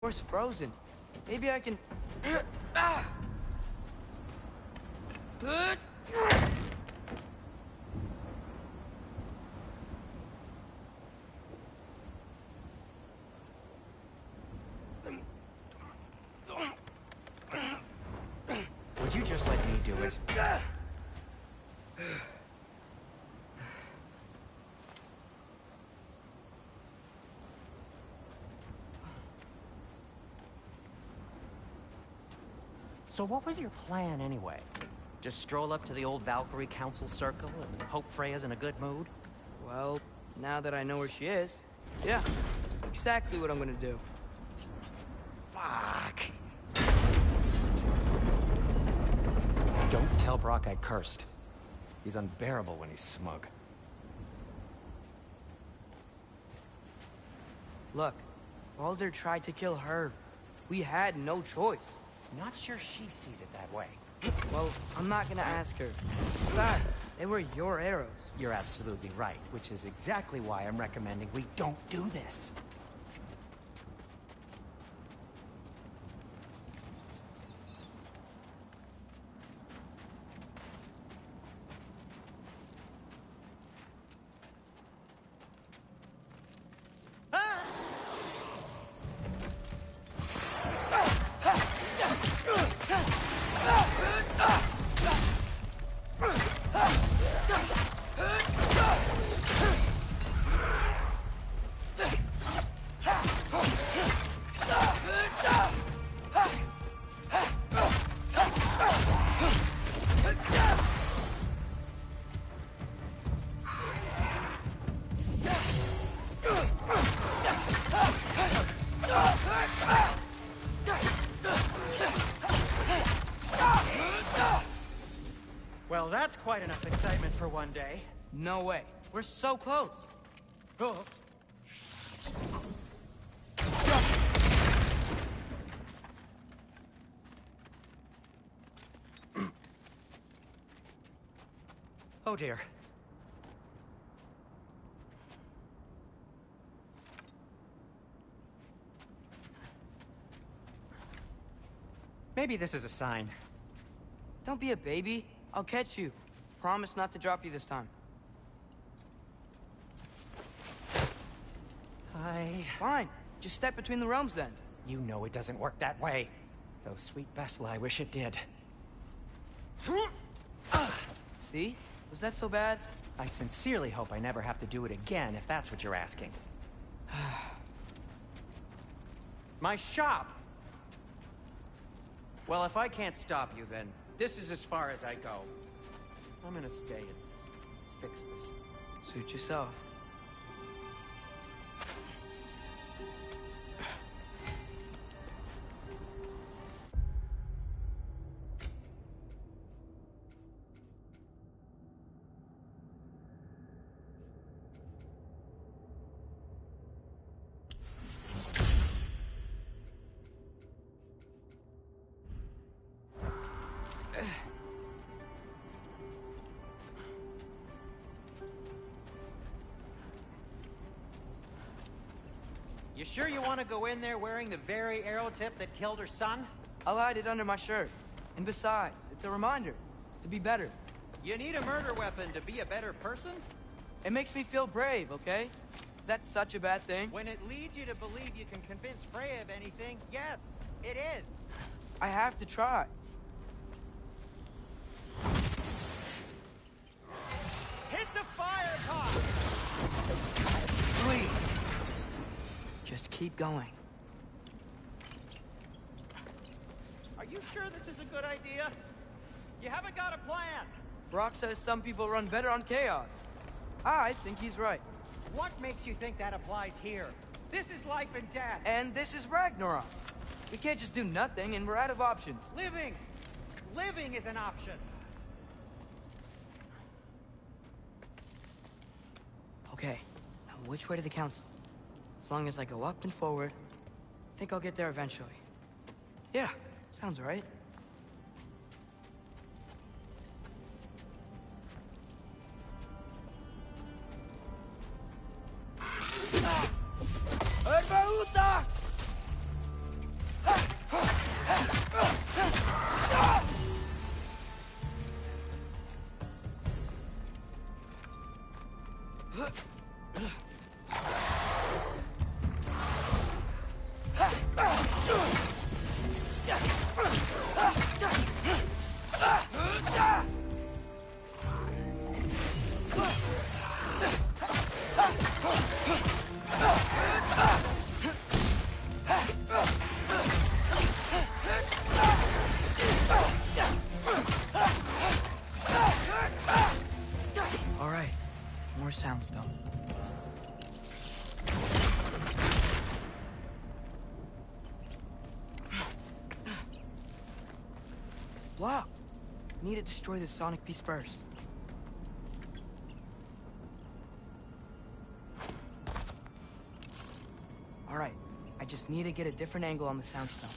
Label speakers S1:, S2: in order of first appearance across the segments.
S1: door's frozen. Maybe I can... Ah!
S2: Would you just let me do it? So what was your plan anyway? Just stroll up to the old Valkyrie Council circle and hope Freya's in a good mood?
S1: Well, now that I know where she is, yeah, exactly what I'm gonna do.
S2: Fuck. Don't tell Brock I cursed. He's unbearable when he's smug.
S1: Look, Baldur tried to kill her. We had no choice.
S2: Not sure she sees it that way.
S1: Well, I'm not gonna ask her. Besides, they were your arrows.
S2: You're absolutely right, which is exactly why I'm recommending we don't do this. Well, that's quite enough excitement for one day.
S1: No way. We're so close.
S2: Oh. Oh dear. Maybe this is a sign.
S1: Don't be a baby. I'll catch you. Promise not to drop you this time. Fine. Just step between the realms then.
S2: You know it doesn't work that way. Though sweet Bessel, I wish it did.
S1: See? Was that so bad?
S2: I sincerely hope I never have to do it again, if that's what you're asking. My shop! Well, if I can't stop you, then this is as far as I go. I'm gonna stay and fix this.
S1: Suit yourself.
S2: You sure you want to go in there wearing the very arrow tip that killed her son?
S1: I'll hide it under my shirt. And besides, it's a reminder to be better.
S2: You need a murder weapon to be a better person?
S1: It makes me feel brave, okay? Is that such a bad thing?
S2: When it leads you to believe you can convince Freya of anything, yes, it is.
S1: I have to try.
S2: Hit the fire pot!
S1: Please. Just keep going.
S2: Are you sure this is a good idea? You haven't got a plan.
S1: Brock says some people run better on chaos. I think he's right.
S2: What makes you think that applies here? This is life and death.
S1: And this is Ragnarok. We can't just do nothing, and we're out of options.
S2: Living! Living is an option.
S1: Okay, now which way to the council? As long as I go up and forward, I think I'll get there eventually. Yeah, sounds right. All right, more soundstone. Blocked. Need to destroy the sonic piece first. All right, I just need to get a different angle on the soundstone.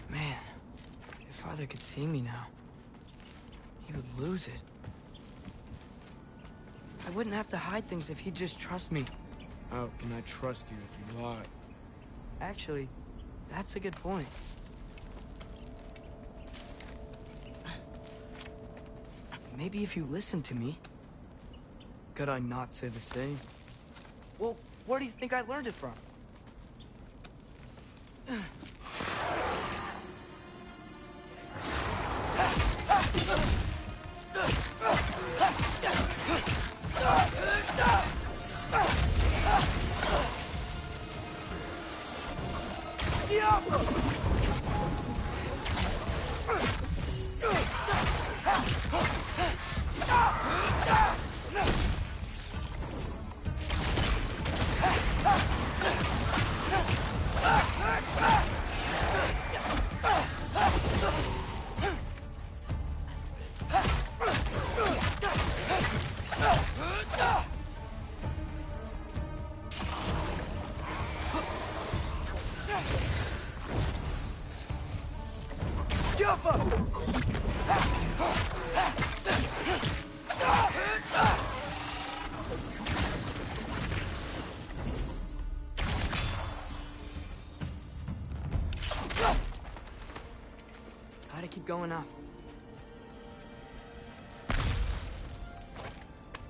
S1: Man, if Father could see me now, he would lose it. I wouldn't have to hide things if he'd just trust me.
S3: How can I trust you if you lie?
S1: Actually, that's a good point. Maybe if you listened to me.
S3: Could I not say the same?
S1: Well, where do you think I learned it from? Gotta keep going up.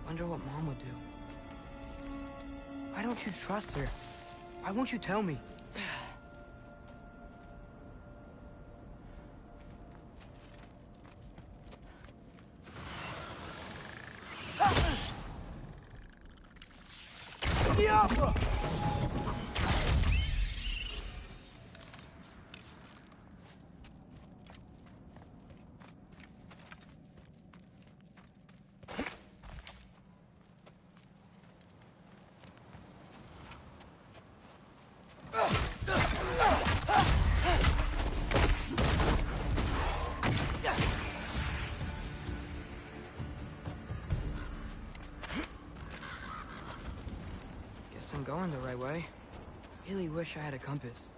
S1: Wonder what Mom would do. Why don't you trust her? Why won't you tell me? Guess I'm going the right way. Really wish I had a compass.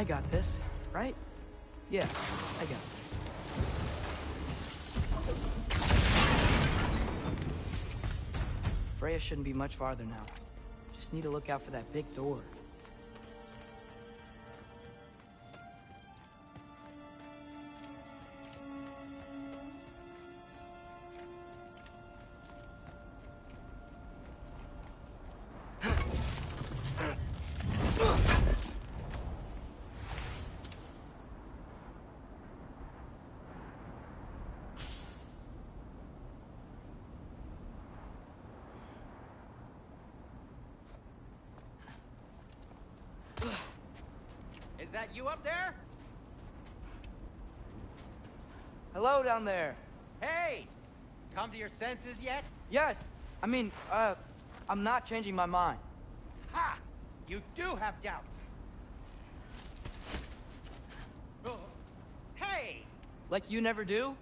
S1: I got this, right? Yeah, I got this. Freya shouldn't be much farther now. Just need to look out for that big door.
S2: Is that you up there?
S1: Hello down there.
S2: Hey! Come to your senses yet?
S1: Yes, I mean, I'm not changing my mind.
S2: Ha! You do have doubts. Oh. Hey!
S1: Like you never do?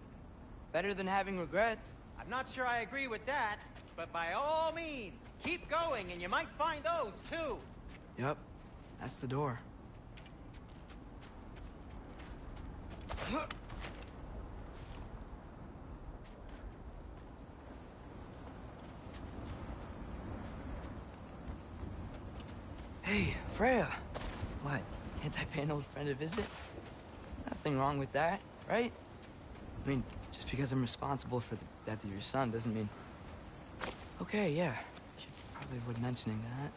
S1: Better than having regrets.
S2: I'm not sure I agree with that, but by all means, keep going and you might find those too.
S3: Yep, that's the door.
S1: Hey, Freya. What? Can't I pay an old friend a visit? Nothing wrong with that, right? I mean, just because I'm responsible for the death of your son doesn't mean... Okay, yeah. Should probably avoid mentioning that.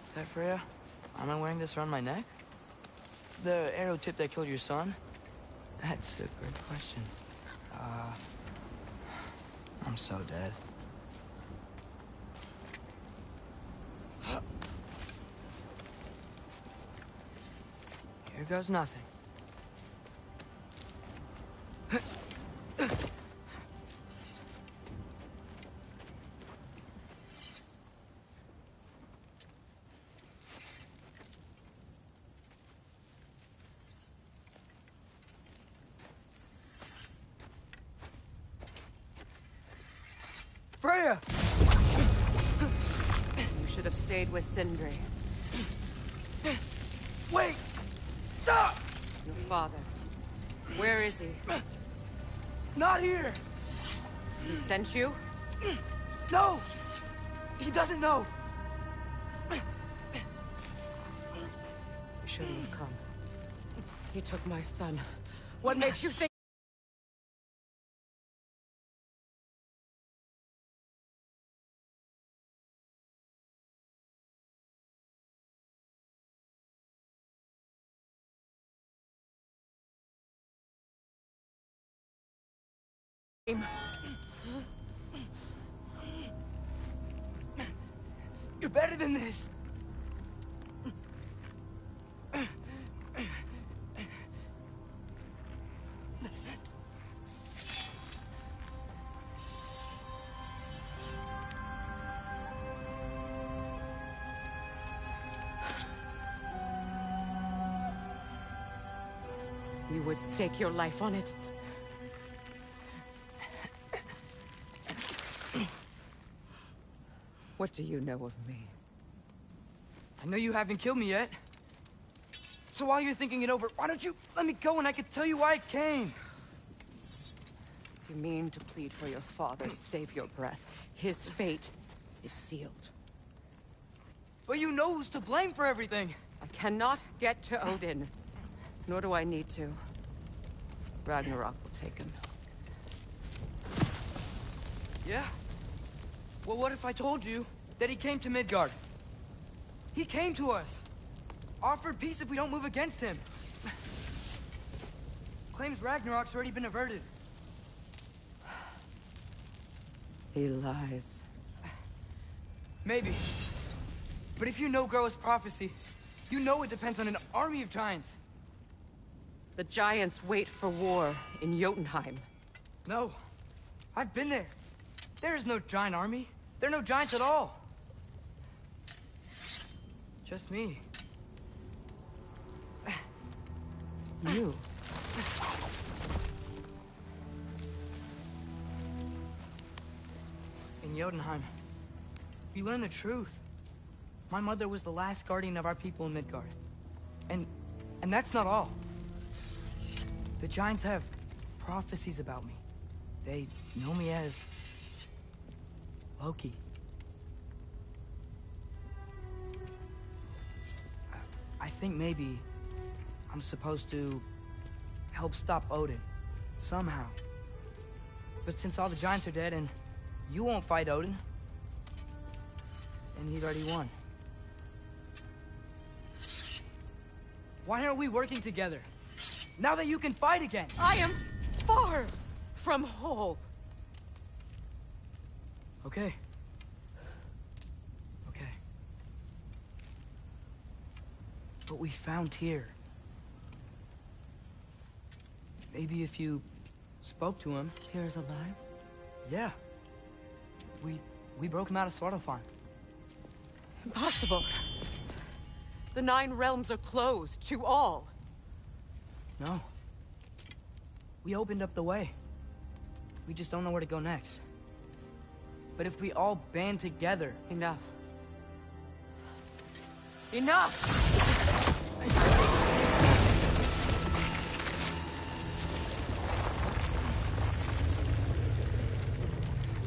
S1: Is that Freya? Am I wearing this around my neck? The arrow tip that killed your son? That's a great question. I'm so dead. Here goes nothing. Freya!
S4: You should have stayed with Sindri.
S1: Wait! Stop!
S4: Your father. Where is he?
S1: Not here!
S4: He sent you?
S1: No! He doesn't know!
S4: You shouldn't have come. He took my son. What makes you think...
S1: You're better than this!
S4: You would stake your life on it? What do you know of me?
S1: I know you haven't killed me yet. So while you're thinking it over, why don't you let me go and I can tell you why I came?
S4: You mean to plead for your father, save your breath. His fate is sealed.
S1: But you know who's to blame for everything.
S4: I cannot get to Odin. Nor do I need to. Ragnarok will take him.
S1: Yeah? Well, what if I told you that he came to Midgard? He came to us. Offered peace if we don't move against him. Claims Ragnarok's already been averted.
S4: He lies.
S1: Maybe. But if you know Groa's prophecy, you know it depends on an army of giants.
S4: The giants wait for war in Jotunheim.
S1: No. I've been there. There is no giant army. There are no giants at all. Just me.
S4: You?
S1: In Jotunheim, we learn the truth. My mother was the last guardian of our people in Midgard. And And that's not all. The Giants have prophecies about me. They know me as... Loki. I think maybe I'm supposed to help stop Odin, somehow. But since all the Giants are dead and you won't fight Odin, and he's already won. Why aren't we working together? Now that you can fight again!
S4: I am far from whole.
S1: Okay. Okay. But we found here. Maybe if you spoke to him...
S4: Tyr's alive?
S1: Yeah. We broke him out of Svartalfheim.
S4: Impossible. The 9 realms are closed to all.
S1: No. We opened up the way. We just don't know where to go next. But if we all band together...
S4: Enough. Enough!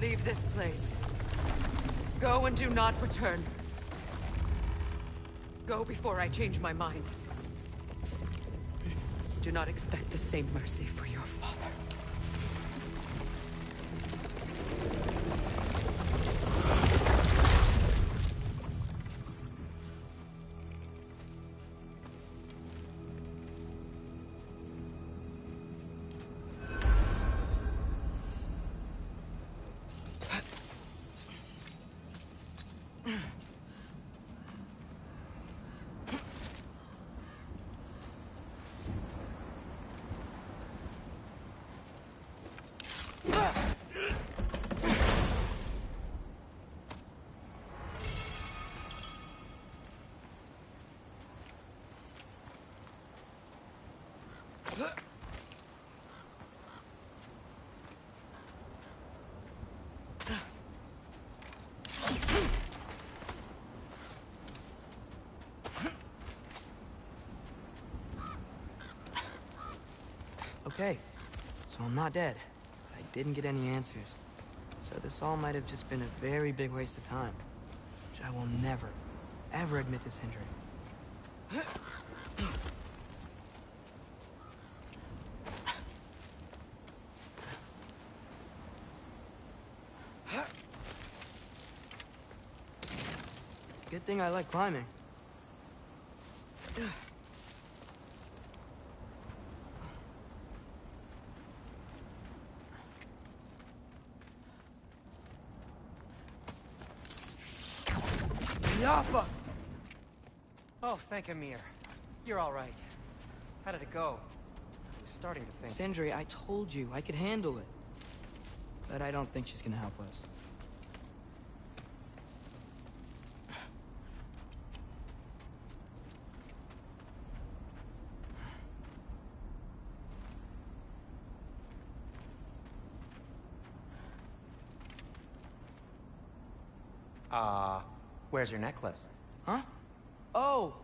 S4: Leave this place. Go and do not return. Go before I change my mind. Do not expect the same mercy for your father.
S1: Okay, so I'm not dead. I didn't get any answers. So this all might have just been a very big waste of time. Which I will never, ever admit to Sindri. It's a good thing I like climbing. Yaffa!
S2: Oh, thank Amir. You're all right. How did it go? I was starting to think...
S1: Sindri, I told you I could handle it. But I don't think she's gonna help us.
S2: Where's your necklace?
S1: Huh? Oh!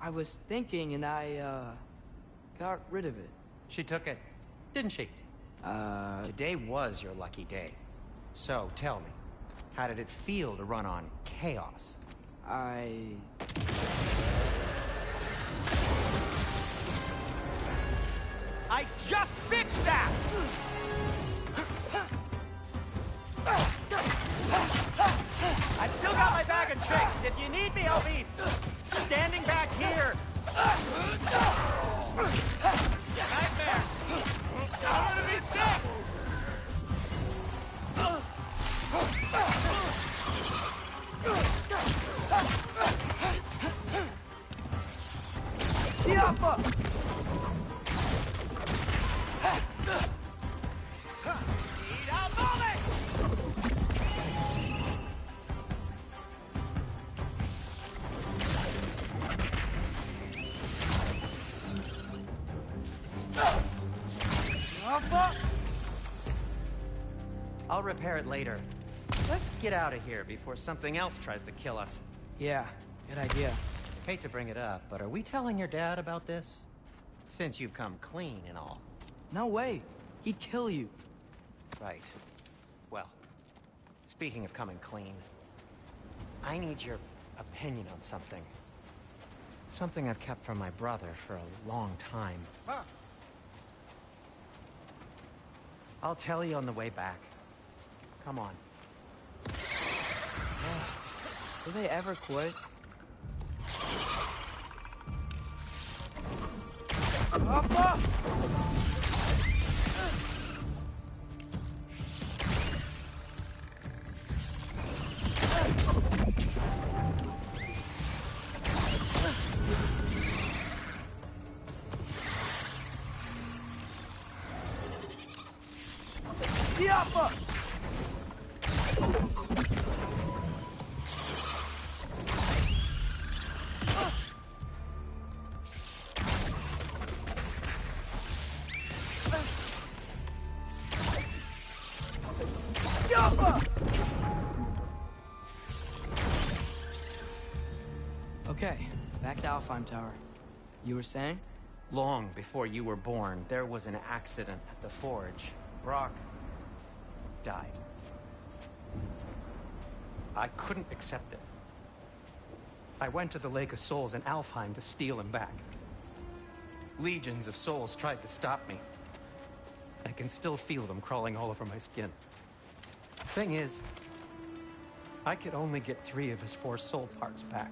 S1: I was thinking and I, got rid of it.
S2: She took it, didn't she? Today was your lucky day. So, tell me, how did it feel to run on chaos?
S1: I
S2: just fixed that! I've still got my bag of tricks. If you need me, I'll be standing back here. Nightmare! I want to be sick!
S1: Yaffa!
S2: I'll repair it later. Let's get out of here before something else tries to kill us.
S1: Yeah, good idea.
S2: Hate to bring it up, but are we telling your dad about this? Since you've come clean and all.
S1: No way. He'd kill you.
S2: Right. Well, speaking of coming clean, I need your opinion on something. Something I've kept from my brother for a long time. I'll tell you on the way back. Come on.
S1: Do they ever quit? Papa! Diapa! Okay, back to Alfheim Tower. You were saying?
S2: Long before you were born, there was an accident at the forge. Brock died. I couldn't accept it. I went to the Lake of Souls in Alfheim to steal him back. Legions of souls tried to stop me. I can still feel them crawling all over my skin. The thing is, I could only get 3 of his 4 soul parts back.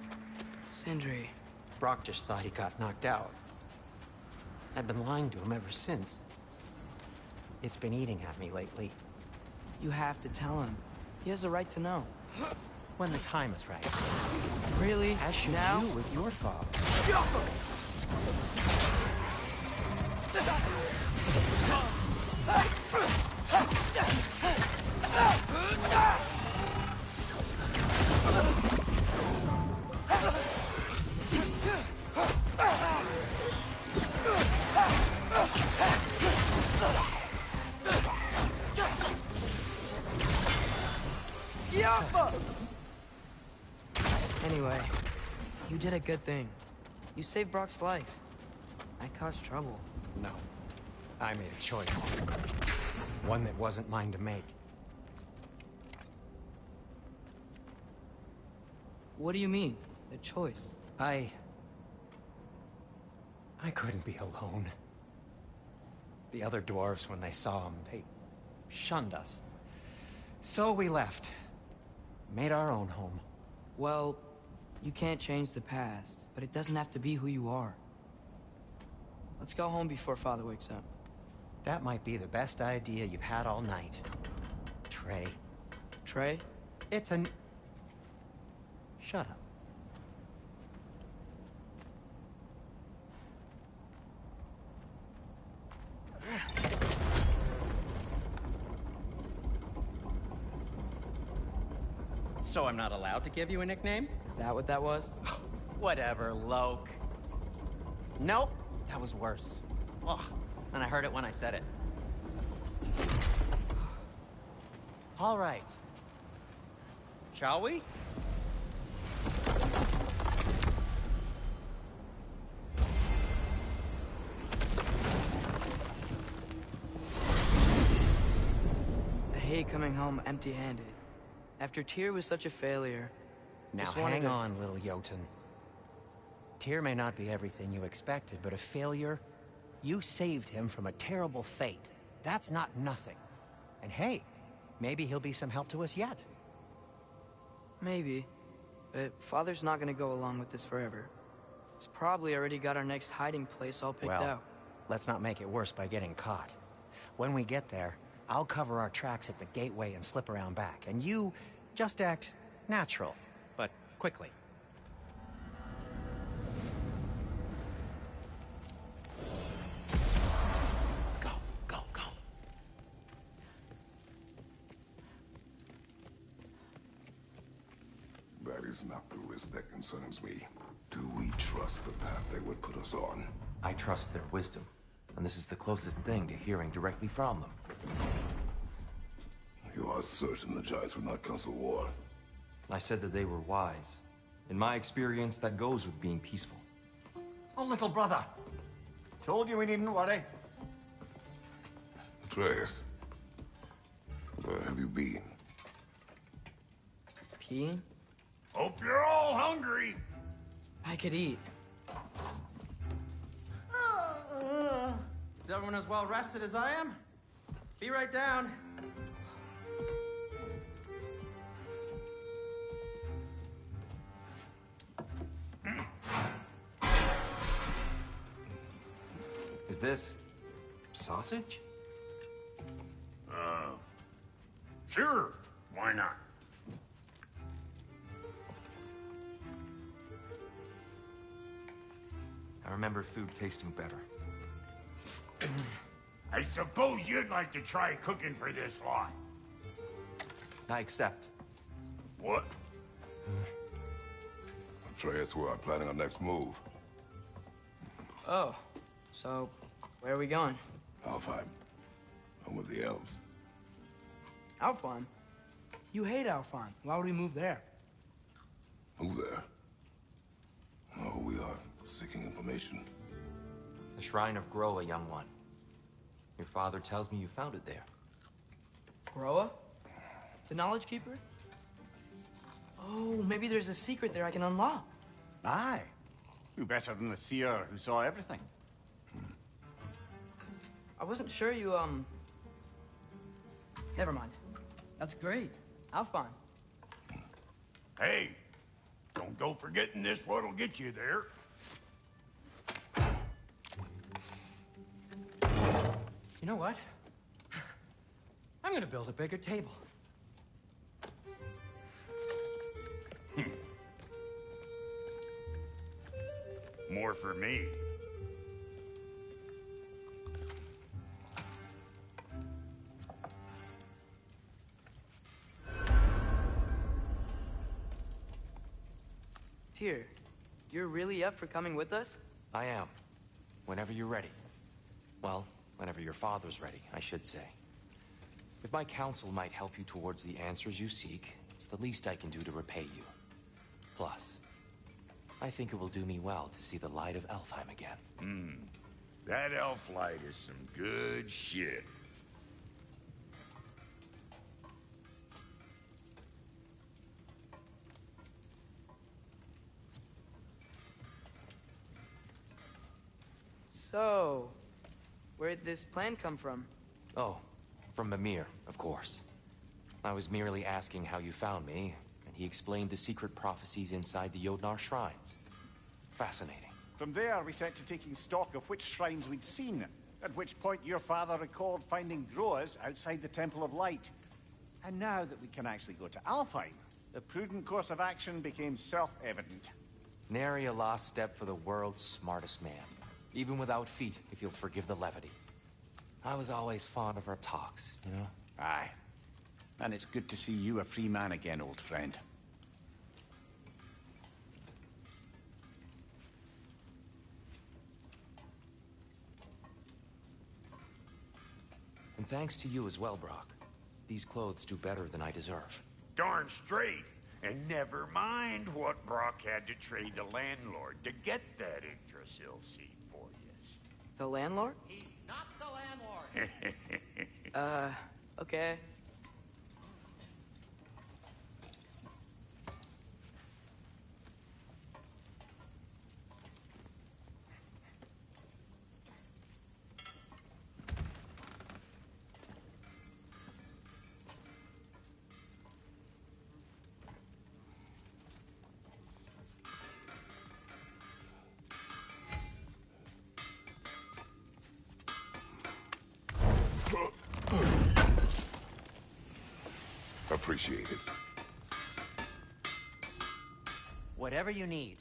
S1: Sindri.
S2: Brock just thought he got knocked out. I've been lying to him ever since. It's been eating at me lately.
S1: You have to tell him. He has a right to know.
S2: When the time is right.
S1: Really?
S2: As should
S1: now?
S2: you with your father.
S1: Anyway, you did a good thing. You saved Brock's life. I caused trouble.
S2: No. I made a choice. One that wasn't mine to make.
S1: What do you mean? A choice?
S2: I couldn't be alone. The other dwarves, when they saw him, they shunned us. So we left. Made our own home.
S1: Well, you can't change the past, but it doesn't have to be who you are. Let's go home before Father wakes up.
S2: That might be the best idea you've had all night. Trey.
S1: Trey?
S2: It's an... Shut up. So I'm not allowed to give you a nickname?
S1: Is that what that was?
S2: Whatever, Loke. Nope, that was worse. Ugh, and I heard it when I said it. All right. Shall we?
S1: I hate coming home empty-handed. After Tyr was such a failure...
S2: Now
S1: just wanted
S2: hang
S1: to...
S2: on, little Jotun. Tyr may not be everything you expected, but a failure? You saved him from a terrible fate. That's not nothing. And hey, maybe he'll be some help to us yet.
S1: Maybe. But Father's not gonna go along with this forever. He's probably already got our next hiding place all picked out.
S2: Let's not make it worse by getting caught. When we get there, I'll cover our tracks at the gateway and slip around back. And you just act natural, but quickly. Go, go, go.
S5: That is not the risk that concerns me. Do we trust the path they would put us on?
S6: I trust their wisdom, and this is the closest thing to hearing directly from them.
S5: You are certain the Giants would not counsel war?
S6: I said that they were wise. In my experience, that goes with being peaceful.
S7: Oh, little brother. Told you we needn't worry.
S5: Atreus, where have you been?
S1: Peeing?
S8: Hope you're all hungry.
S1: I could eat.
S7: Is everyone as well rested as I am? Be right down.
S6: Is this sausage?
S8: Sure, why not?
S6: I remember food tasting better.
S8: I suppose you'd like to try cooking for this lot.
S6: I accept.
S8: What?
S5: Atreus, we are planning our next move.
S1: Oh, so where are we going?
S5: Alfheim, home of the elves.
S3: Alfheim? You hate Alfheim. Why would we move there?
S5: Move there? No, we are seeking information.
S6: The Shrine of Groa, young one. Your father tells me you found it there.
S1: Groa? The Knowledge Keeper? Oh, maybe there's a secret there I can unlock.
S7: Aye. Who better than the seer who saw everything?
S1: I wasn't sure you, Never mind. That's great. Alfheim.
S8: Hey, don't go forgetting this what'll get you there.
S2: You know what? I'm gonna build a bigger table.
S8: More for me.
S1: Tyr, you're really up for coming with us?
S6: I am. Whenever you're ready. Well, whenever your father's ready, I should say. If my counsel might help you towards the answers you seek, it's the least I can do to repay you. Plus, I think it will do me well to see the light of Elfheim again.
S8: That elf light is some good shit.
S1: So, where'd this plan come from?
S6: Oh, from Mimir, of course. I was merely asking how you found me, and he explained the secret prophecies inside the Jotnar shrines. Fascinating.
S7: From there, we set to taking stock of which shrines we'd seen, at which point your father recalled finding Groas outside the Temple of Light. And now that we can actually go to Alfheim, the prudent course of action became self-evident.
S6: Nary a lost step for the world's smartest man. Even without feet, if you'll forgive the levity. I was always fond of our talks, you know?
S7: Aye. And it's good to see you a free man again, old friend.
S6: And thanks to you as well, Brock. These clothes do better than I deserve.
S8: Darn straight. And never mind what Brock had to trade the landlord to get that Yggdrasil seed for you.
S1: The landlord?
S7: He's not the landlord.
S1: Okay.
S5: Appreciate it.
S9: Whatever you need.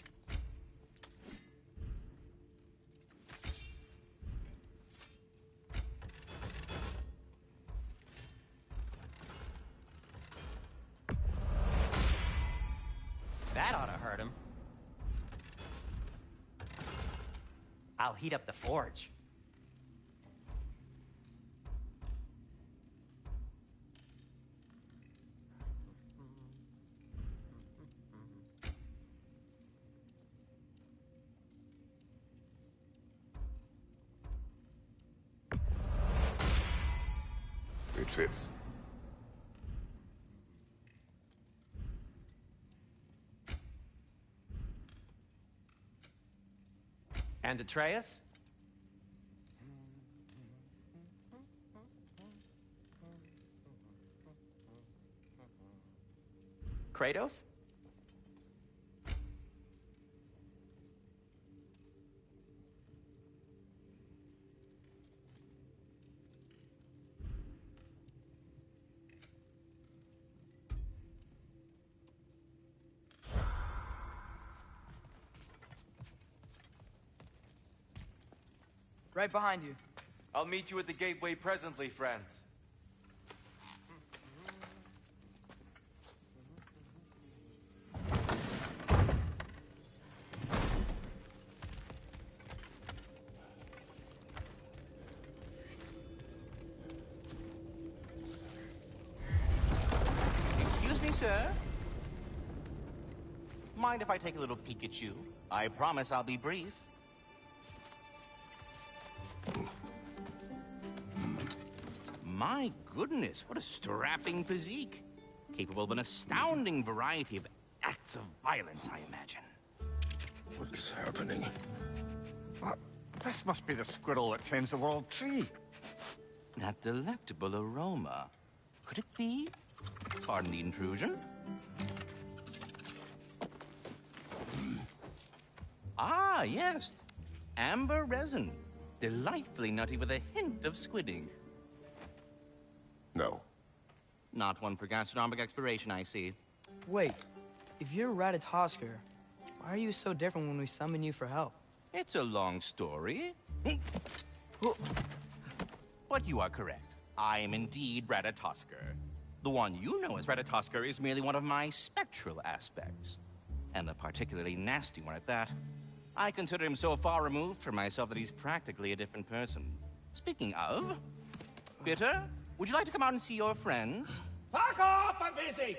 S9: That ought to hurt him. I'll heat up the forge.
S5: It fits.
S6: And Atreus? Kratos?
S1: Right behind you.
S6: I'll meet you at the gateway presently, friends.
S10: Excuse me, sir. Mind if I take a little peek at you? I promise I'll be brief. My goodness, what a strapping physique. Capable of an astounding variety of acts of violence, I imagine.
S5: What is happening?
S7: This must be the squirrel that tends the world tree.
S10: That delectable aroma. Could it be? Pardon the intrusion. Ah, yes. Amber resin. Delightfully nutty with a hint of squidding.
S5: No.
S10: Not one for gastronomic exploration, I see.
S1: Wait, if you're Ratatosker, why are you so different when we summon you for help?
S10: It's a long story. But you are correct. I am indeed Ratatosker. The one you know as Ratatosker is merely one of my spectral aspects. And a particularly nasty one at that. I consider him so far removed from myself that he's practically a different person. Speaking of, Bitter, would you like to come out and see your friends?
S8: Fuck off! I'm busy!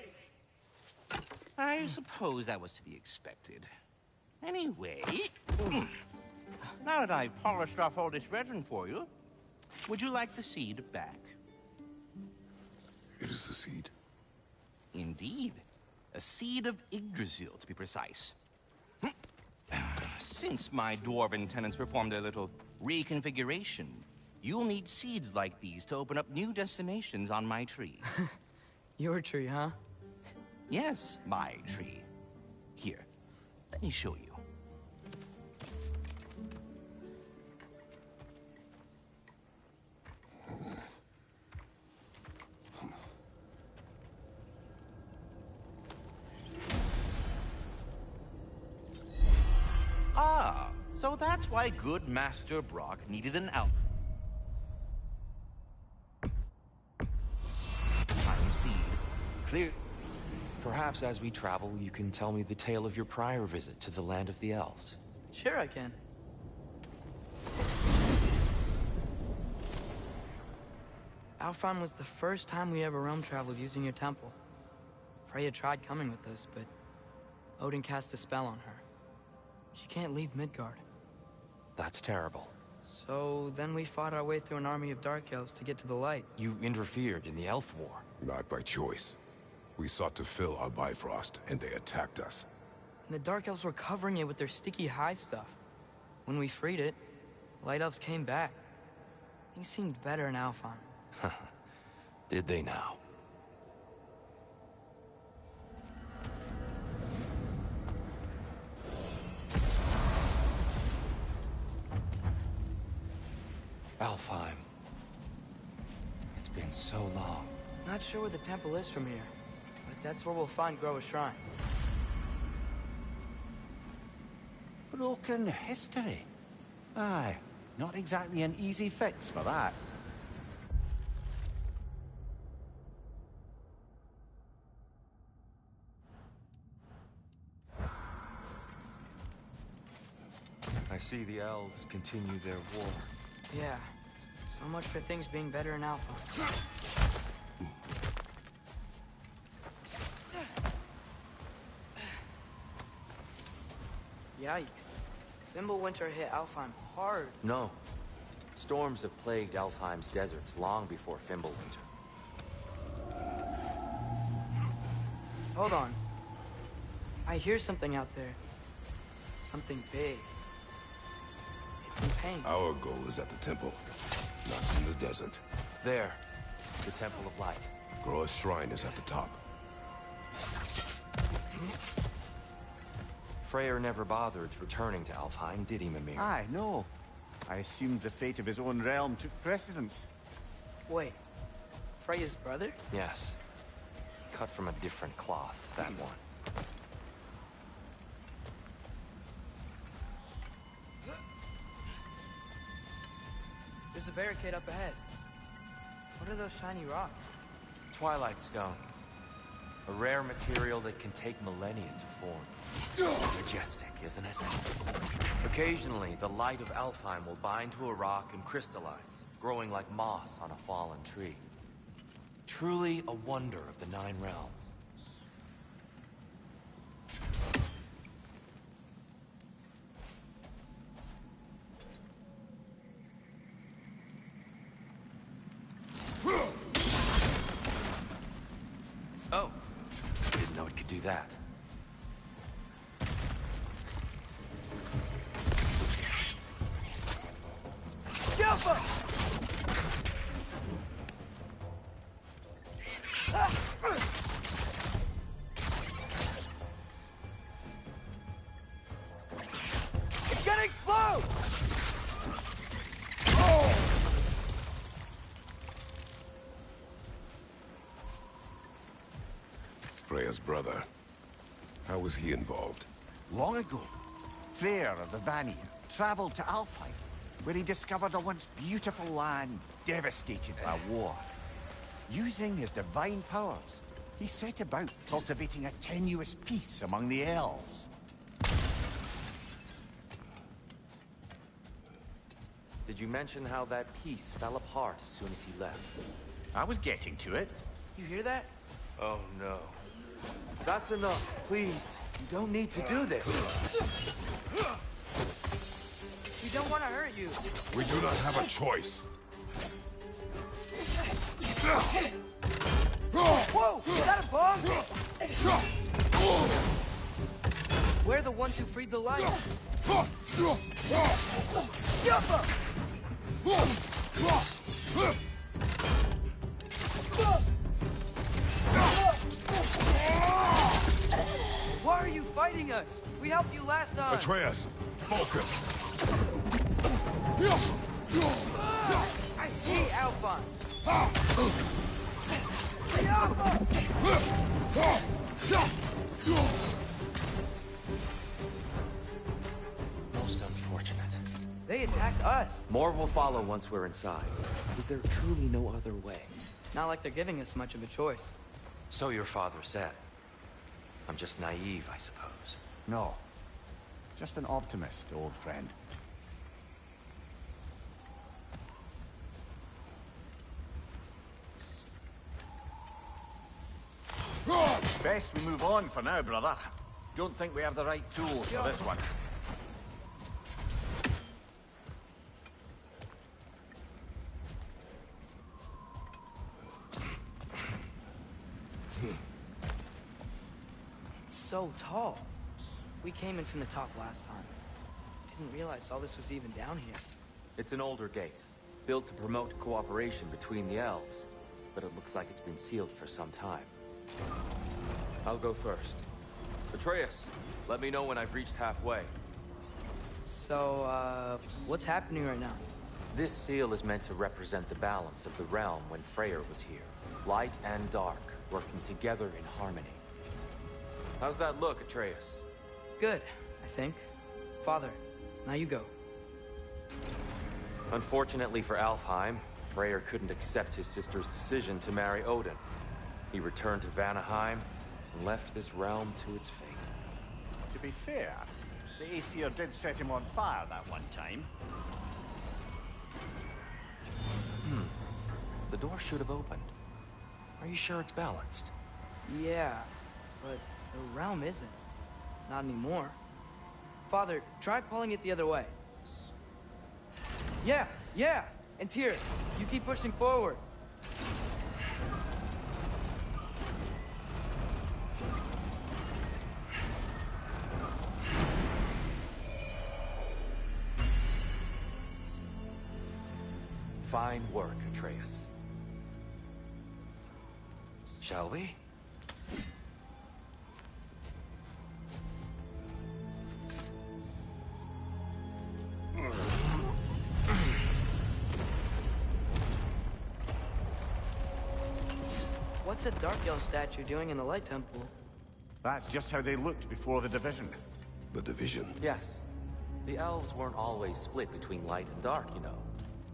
S10: I suppose that was to be expected. Anyway, now that I've polished off all this resin for you, would you like the seed back?
S5: It is the seed.
S10: Indeed. A seed of Yggdrasil, to be precise. Since my dwarven tenants performed their little reconfiguration, you'll need seeds like these to open up new destinations on my tree.
S1: Your tree, huh?
S10: Yes, my tree. Here, let me show you. Ah, so that's why good Master Brock needed an elf. Time seed. Clear.
S6: Perhaps as we travel, you can tell me the tale of your prior visit to the land of the elves.
S1: Sure I can. Alfheim was the first time we ever realm traveled using your temple. Freya tried coming with us, but Odin cast a spell on her. She can't leave Midgard.
S6: That's terrible.
S1: So then we fought our way through an army of dark elves to get to the light.
S6: You interfered in the elf war.
S5: Not by choice. We sought to fill our Bifrost, and they attacked us.
S1: And the dark elves were covering it with their sticky hive stuff. When we freed it, light elves came back. Things seemed better in Alfheim.
S6: Did they now? Alfheim. It's been so long.
S1: Not sure where the temple is from here, but that's where we'll find Groa's shrine.
S7: Broken history. Aye, not exactly an easy fix for that.
S6: I see the elves continue their war.
S1: Yeah, so much for things being better in Alpha. Yikes. Fimbulwinter hit Alfheim hard.
S6: No. Storms have plagued Alfheim's deserts long before Fimbulwinter.
S1: Hold on. I hear something out there. Something big. It's in pain.
S5: Our goal is at the temple, not in the desert.
S6: There. The Temple of Light.
S5: Groa's shrine is at the top.
S6: Freyr never bothered returning to Alfheim, did he, Mimir?
S7: Aye, no. I assumed the fate of his own realm took precedence.
S1: Wait. Freya's brother?
S6: Yes. Cut from a different cloth, that one.
S1: There's a barricade up ahead. What are those shiny rocks?
S6: Twilight Stone. A rare material that can take millennia to form. Majestic, isn't it? Occasionally, the light of Alfheim will bind to a rock and crystallize, growing like moss on a fallen tree. Truly a wonder of the Nine Realms. Oh, didn't know it could do that.
S1: Jumper! It's gonna explode!
S5: Freya's brother. How was he involved?
S7: Long ago, Freyr of the Vanir traveled to Alfheim, where he discovered a once beautiful land devastated by war. Using his divine powers, he set about cultivating a tenuous peace among the elves.
S6: Did you mention how that piece fell apart as soon as he left?
S7: I was getting to it.
S1: You hear that?
S6: Oh no. That's enough, please. You don't need to do this.
S1: We don't want to hurt you.
S5: We do not have a choice.
S1: Whoa! Is that a bomb? We're the ones who freed the light. Why are you fighting us? We helped you last time.
S5: Atreus, focus.
S1: I hate Alphon.
S6: Most unfortunate.
S1: They attacked us.
S6: More will follow once we're inside. Is there truly no other way?
S1: Not like they're giving us much of a choice.
S6: So your father said. I'm just naive, I suppose.
S7: No. Just an optimist, old friend. Best we move on for now, brother. Don't think we have the right tools for this one.
S1: It's so tall. We came in from the top last time. Didn't realize all this was even down here.
S6: It's an older gate, built to promote cooperation between the elves. But it looks like it's been sealed for some time. I'll go first. Atreus, let me know when I've reached halfway.
S1: So, what's happening right now?
S6: This seal is meant to represent the balance of the realm when Freyr was here. Light and dark, working together in harmony. How's that look, Atreus?
S1: Good, I think. Father, now you go.
S6: Unfortunately for Alfheim, Freyr couldn't accept his sister's decision to marry Odin. He returned to Vanaheim and left this realm to its fate.
S7: To be fair, the Aesir did set him on fire that one time.
S6: The door should have opened. Are you sure it's balanced?
S1: Yeah, but the realm isn't. Not anymore. Father, try pulling it the other way. Yeah! And here, you keep pushing forward.
S6: Fine work, Atreus. Shall we?
S1: What's a Dark Elf statue doing in the Light Temple?
S7: That's just how they looked before the division.
S5: The division.
S6: Yes. The elves weren't always split between light and dark, you know.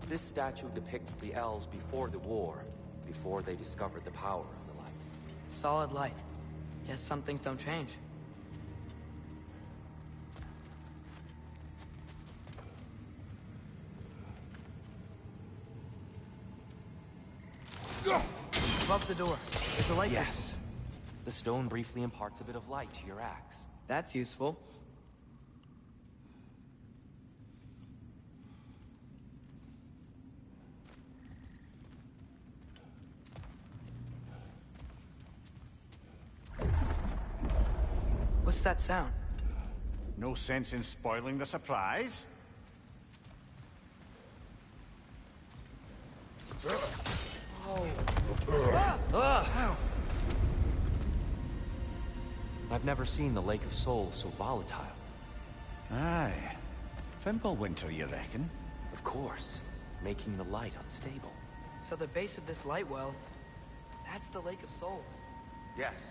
S6: This statue depicts the elves before the war, before they discovered the power of the light.
S1: Solid light. Guess some things don't change. Above the door. There's a light.
S6: Yes. The stone briefly imparts a bit of light to your axe.
S1: That's useful. What's that sound?
S7: No sense in spoiling the surprise.
S6: I've never seen the Lake of Souls so volatile.
S7: Aye. Fimbulwinter, you reckon?
S6: Of course, making the light unstable.
S1: So the base of this light well, that's the Lake of Souls.
S6: Yes.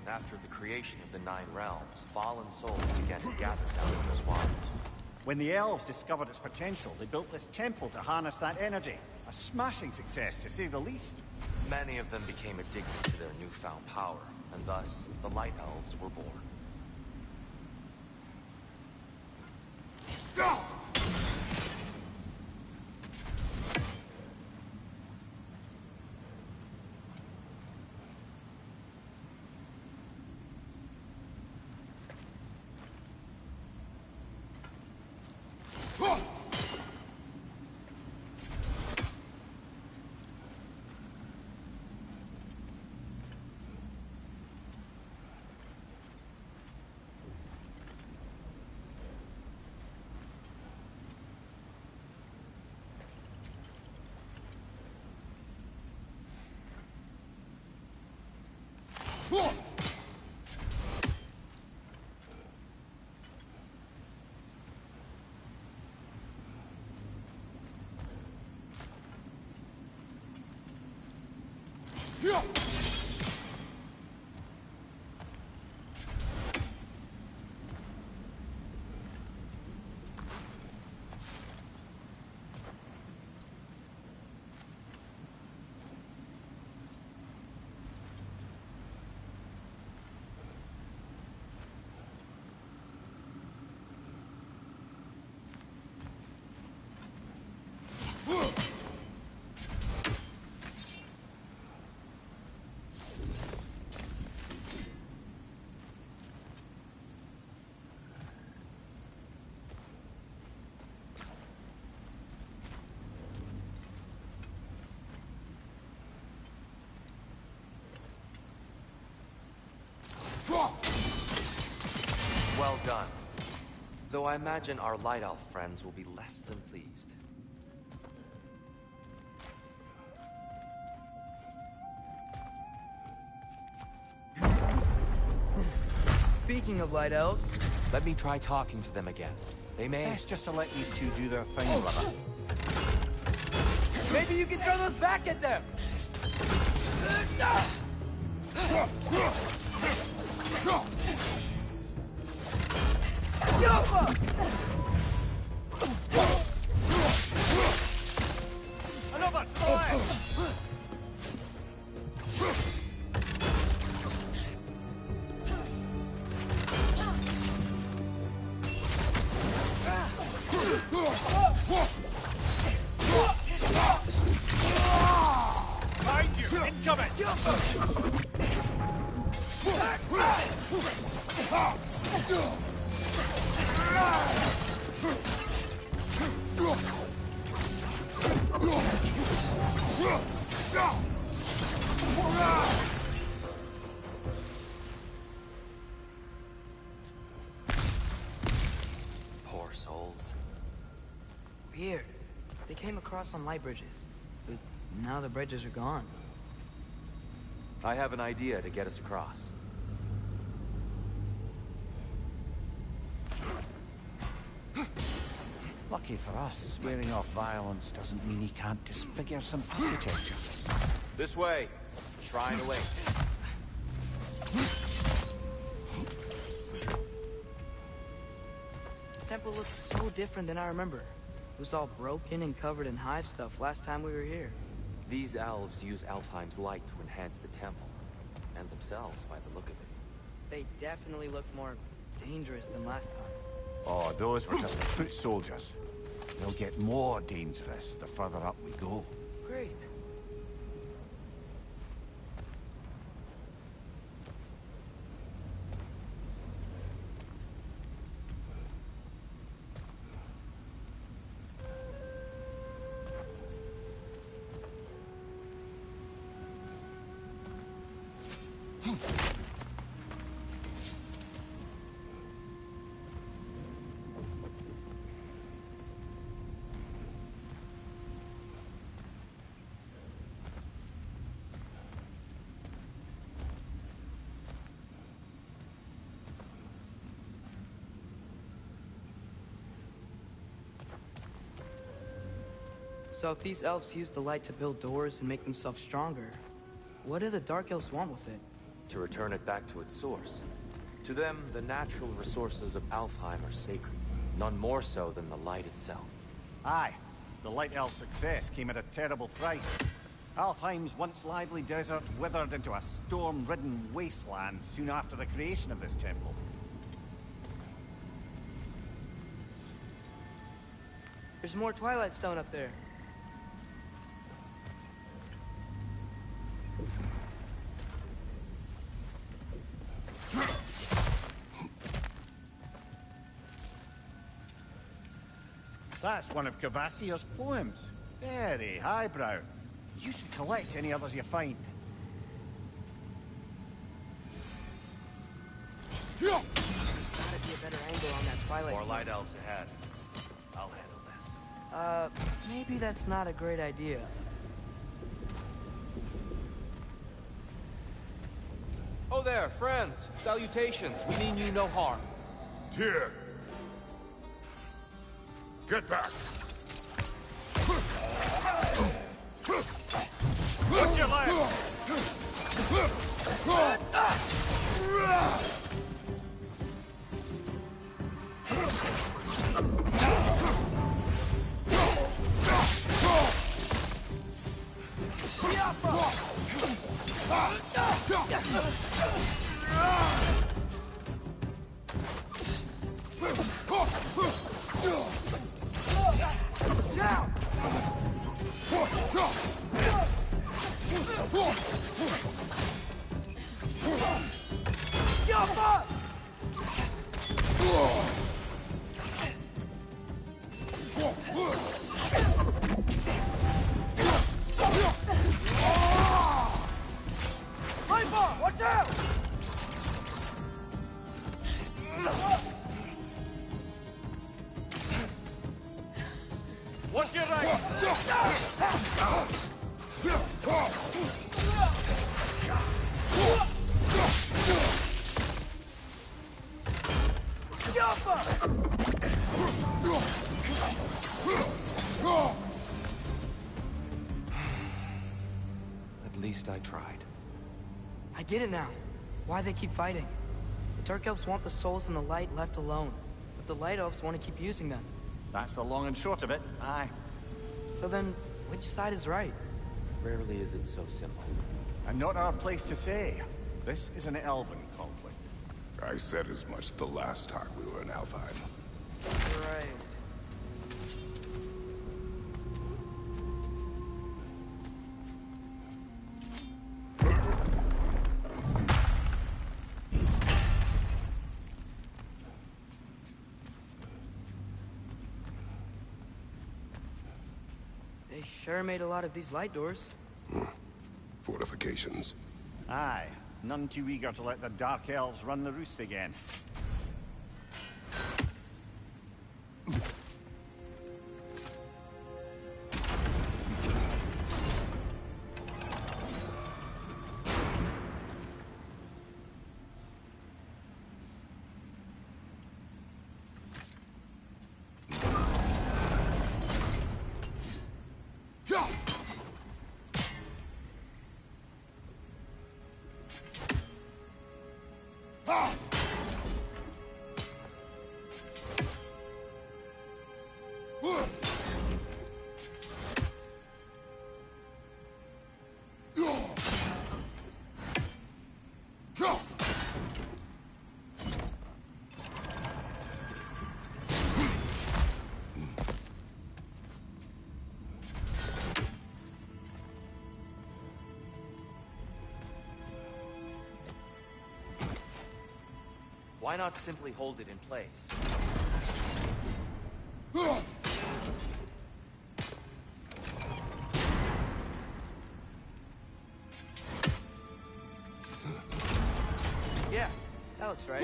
S6: After the creation of the Nine Realms, fallen souls began to gather down in those waters.
S7: When the elves discovered its potential, they built this temple to harness that energy. A smashing success, to say the least.
S6: Many of them became addicted to their newfound power, and thus, the Light Elves were born. Well done. Though I imagine our Light Elf friends will be less than pleased.
S1: Speaking of Light Elves...
S6: Let me try talking to them again. They may...
S7: Best just to let these two do their thing, brother.
S1: Maybe you can throw those back at them!
S7: Another! Fire! Behind you! Incoming!
S6: Poor souls.
S1: Weird. They came across some light bridges. But now the bridges are gone.
S6: I have an idea to get us across.
S7: Lucky for us, swearing off violence doesn't mean he can't disfigure some architecture.
S6: This way. Shrine away.
S1: The temple looks so different than I remember. It was all broken and covered in hive stuff last time we were here.
S6: These elves use Alfheim's light to enhance the temple. And themselves, by the look of it.
S1: They definitely look more dangerous than last time.
S7: Oh, those were just the foot soldiers. They'll get more dangerous the further up we go.
S1: Great. So if these elves use the light to build doors and make themselves stronger, what do the Dark Elves want with it?
S6: To return it back to its source. To them, the natural resources of Alfheim are sacred. None more so than the light itself.
S7: Aye, the Light Elf success came at a terrible price. Alfheim's once lively desert withered into a storm-ridden wasteland soon after the creation of this temple.
S1: There's more Twilight Stone up there.
S7: That's one of Cavassier's poems. Very highbrow. You should collect any others you find.
S1: Gotta be a better angle on that Twilight
S6: More
S1: Stone.
S6: light elves ahead. I'll handle this.
S1: Maybe that's not a great idea.
S6: Oh there, friends. Salutations. We mean you no harm.
S5: Tyr! Get back!
S7: Watch your leg!
S1: Watch out!
S7: Watch your right!
S6: At least I tried.
S1: I get it now. Why they keep fighting. The Dark Elves want the souls and the light left alone, but the Light Elves want to keep using them.
S7: That's the long and short of it, aye.
S1: So then, which side is right?
S6: Rarely is it so simple.
S7: And not our place to say. This is an elven conflict.
S5: I said as much the last time we were in Alfheim.
S1: Right. They sure made a lot of these light doors.
S5: Fortifications.
S7: Aye, none too eager to let the Dark Elves run the roost again.
S6: Why not simply hold it in place?
S1: Yeah, that looks right.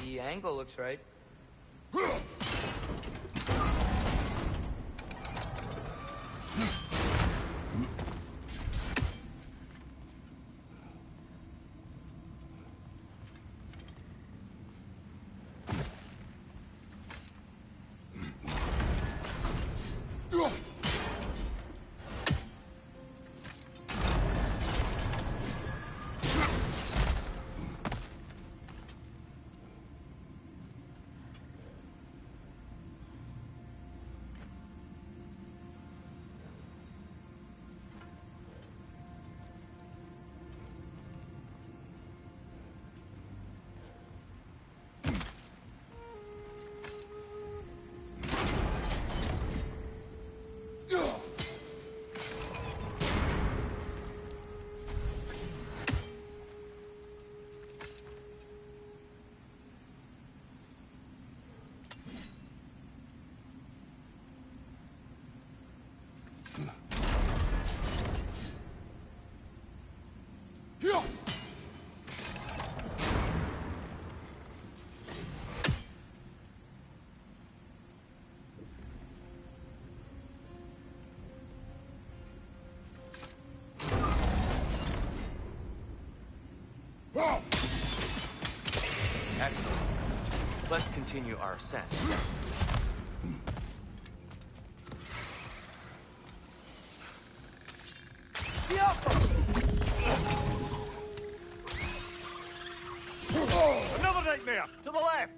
S1: The angle looks right.
S6: Excellent. Let's continue our ascent.
S7: Another nightmare! To the left!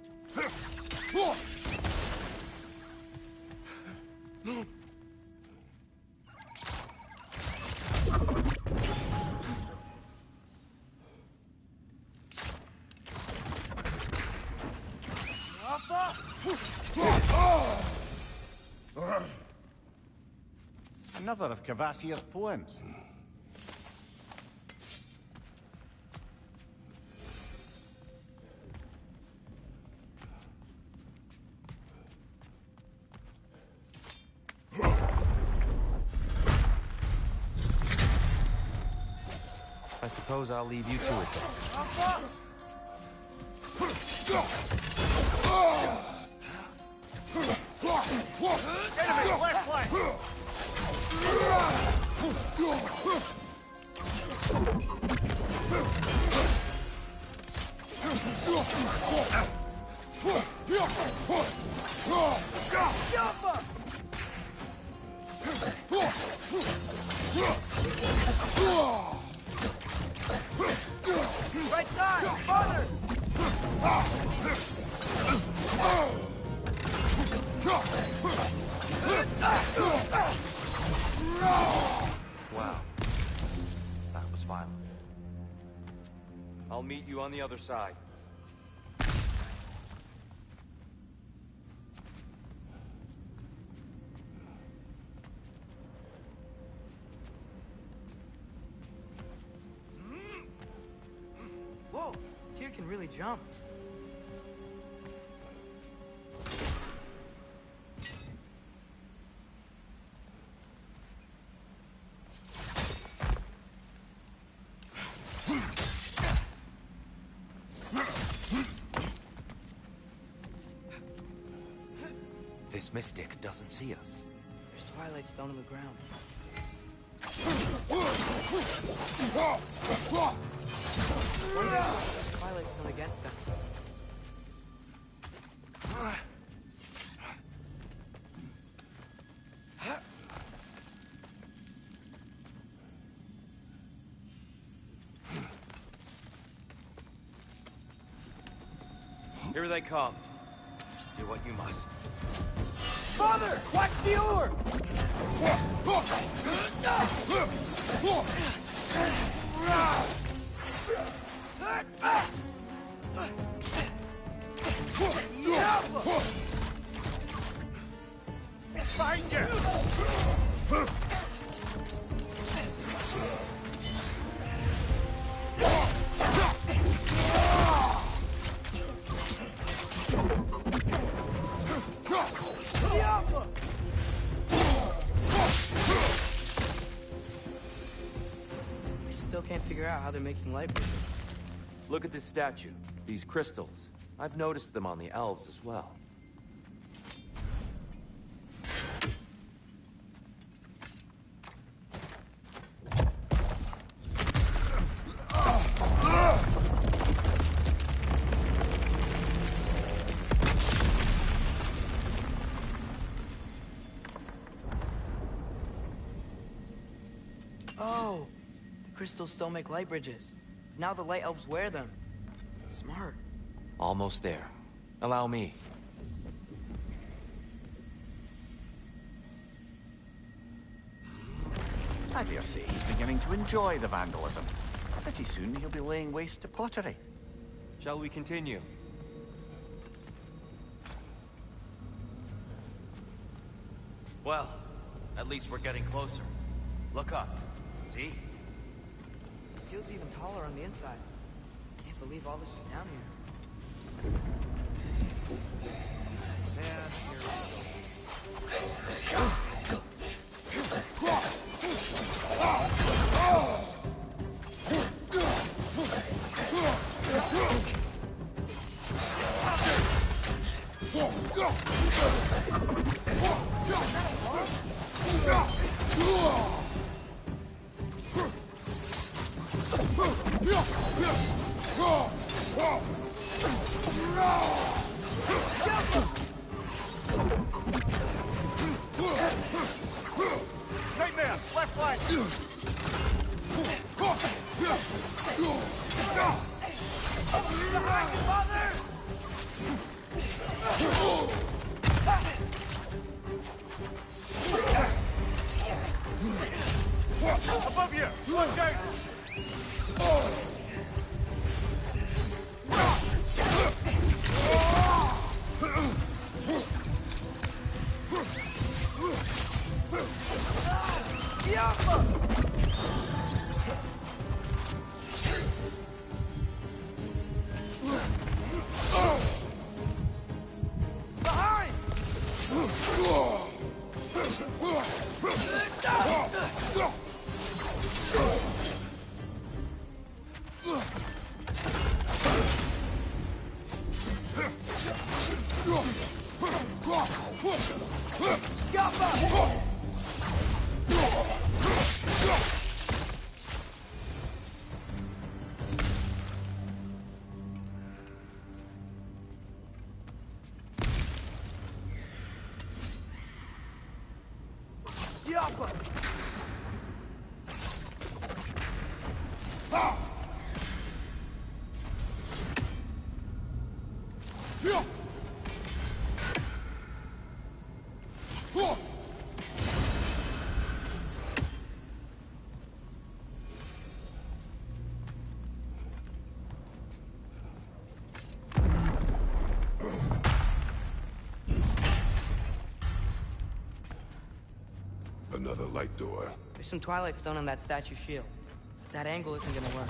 S7: Another of Cavassier's poems.
S6: I suppose I'll leave you to it then.
S7: Enemy left flank!
S1: Right side! Farther!
S6: Wow. That was violent. I'll meet you on the other side.
S1: Whoa, Tyr can really jump.
S6: This mystic doesn't see us.
S1: There's Twilight Stone on the ground. Twilight Stone against them.
S6: Here they come. Do what you must.
S1: Father! Watch the oar!
S8: Behind you!
S1: I still can't figure out how they're making light bridges.
S6: Look at this statue. These crystals. I've noticed them on the elves as well.
S1: Oh, the crystals still make light bridges. Now the light elves wear them. Smart.
S6: Almost there. Allow me.
S7: I dare say he's beginning to enjoy the vandalism. Pretty soon he'll be laying waste to pottery.
S6: Shall we continue? Well, at least we're getting closer. Look up. See?
S1: It feels even taller on the inside. Can't believe all this is down here.
S7: Nightmare! Left flank! Above you! Watch out!
S5: Another light door.
S1: There's some Twilight Stone on that statue shield. That angle isn't gonna work.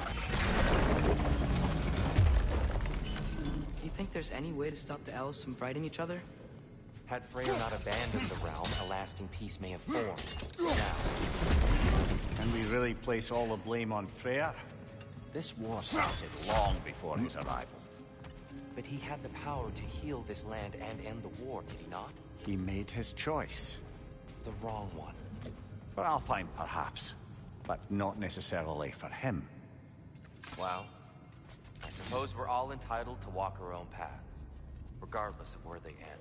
S1: Do you think there's any way to stop the elves from fighting each other?
S6: Had Freya not abandoned the realm, a lasting peace may have formed. Now,
S7: Can we really place all the blame on Freyr? This war started long before his arrival.
S6: but he had the power to heal this land and end the war, did he not?
S7: He made his choice.
S6: The wrong one.
S7: For Alfheim, perhaps. But not necessarily for him.
S6: Well, I suppose we're all entitled to walk our own paths, regardless of where they end.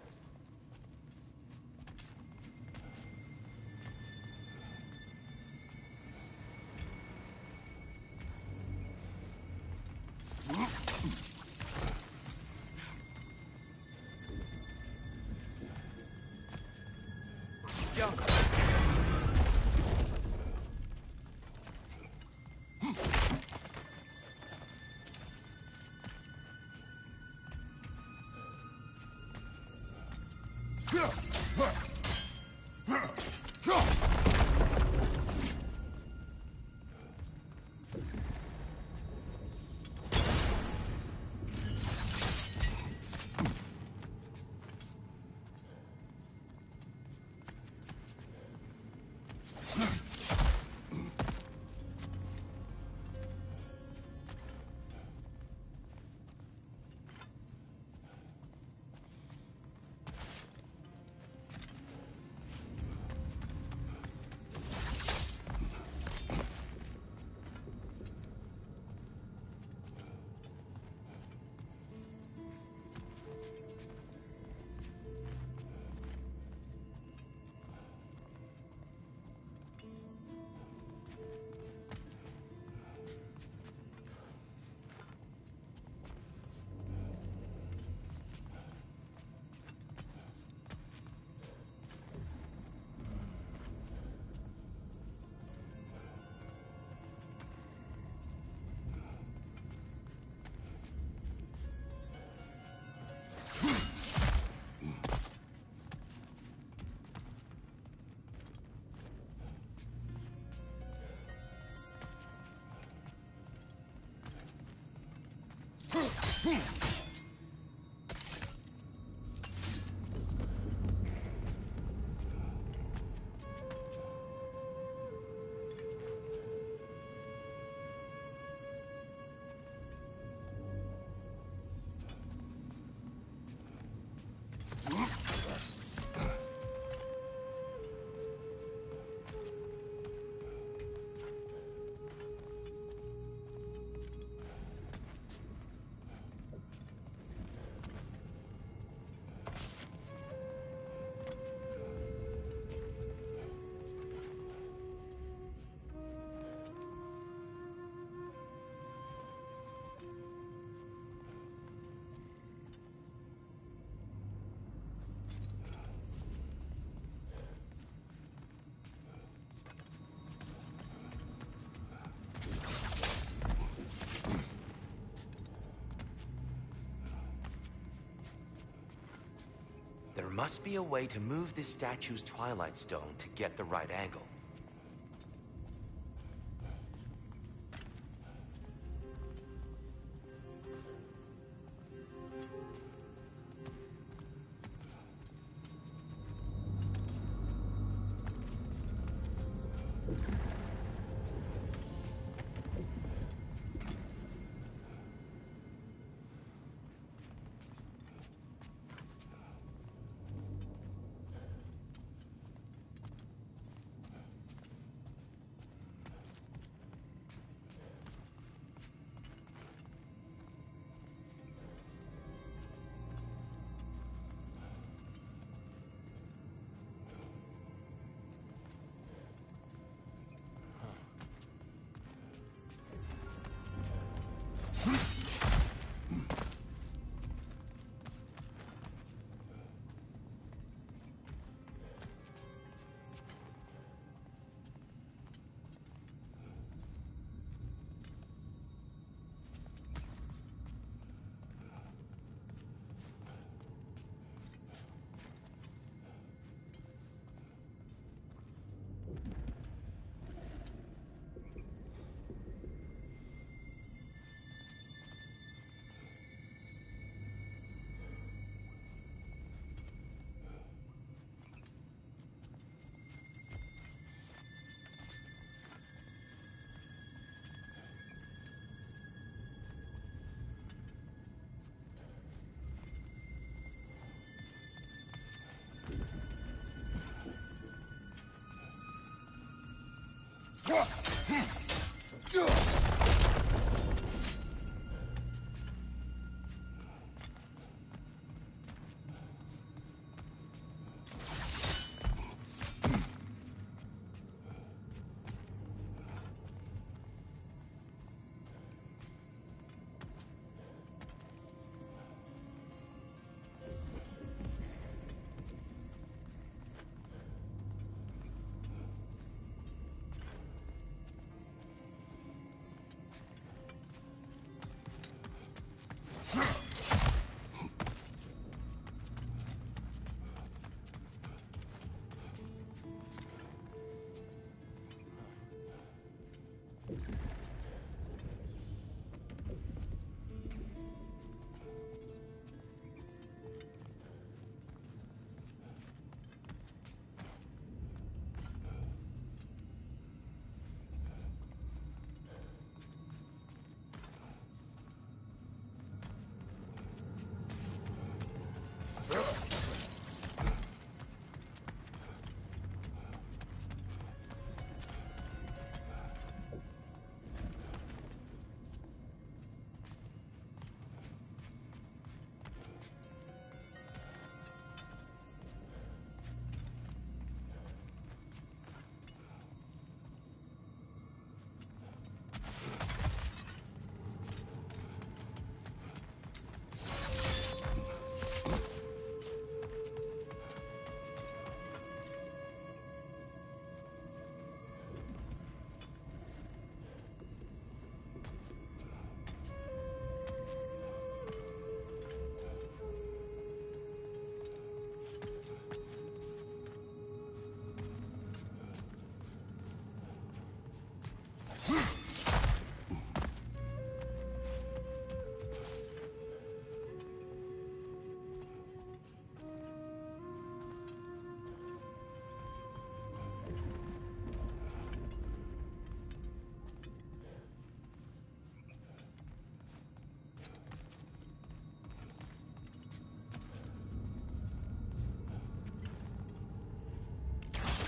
S6: There must be a way to move this statue's Twilight Stone to get the right angle.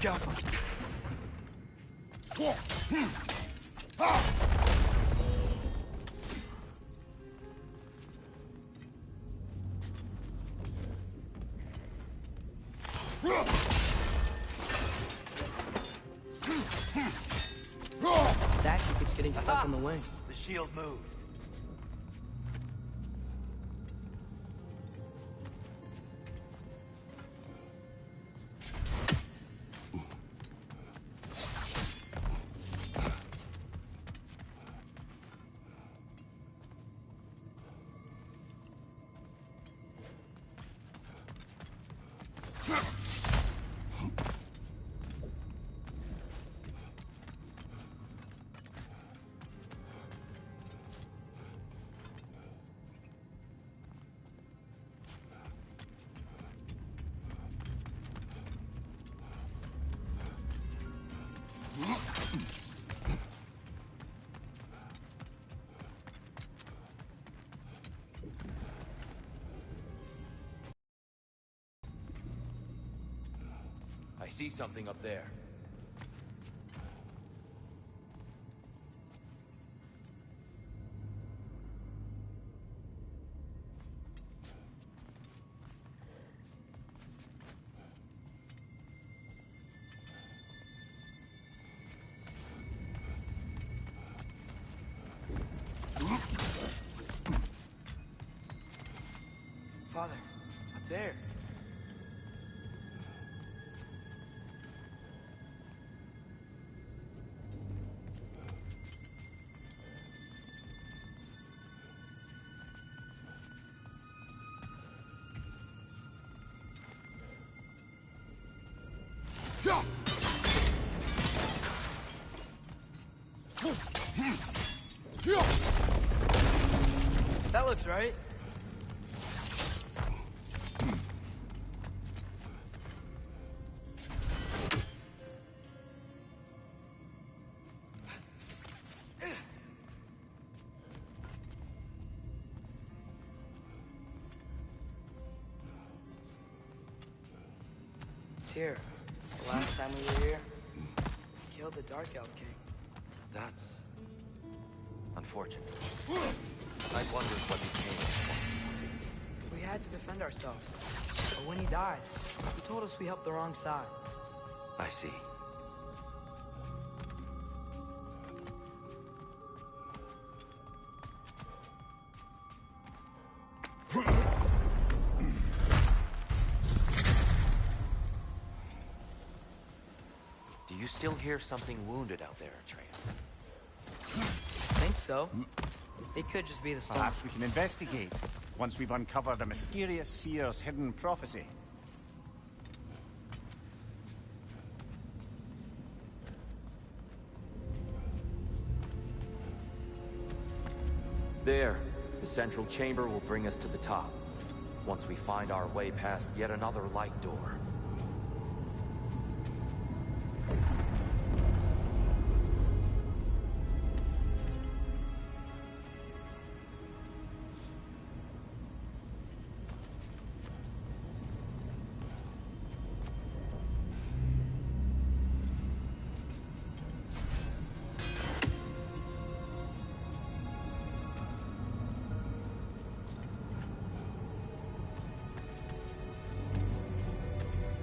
S3: the Alpha.
S1: Statue keeps getting stuck in the wing.
S9: The shield moved.
S6: I see something up there.
S1: Father, up there. That looks right. Here, the last time we were here, we killed the Dark Elf King.
S6: That's unfortunate. I wondered what became of him.
S1: We had to defend ourselves. But when he died, he told us we helped the wrong side.
S6: I see. Do you still hear something wounded out there, Atreus?
S1: I think so. It could just be the storm.
S7: Perhaps we can investigate once we've uncovered a mysterious seer's hidden prophecy.
S6: There. The central chamber will bring us to the top. Once we find our way past yet another light door.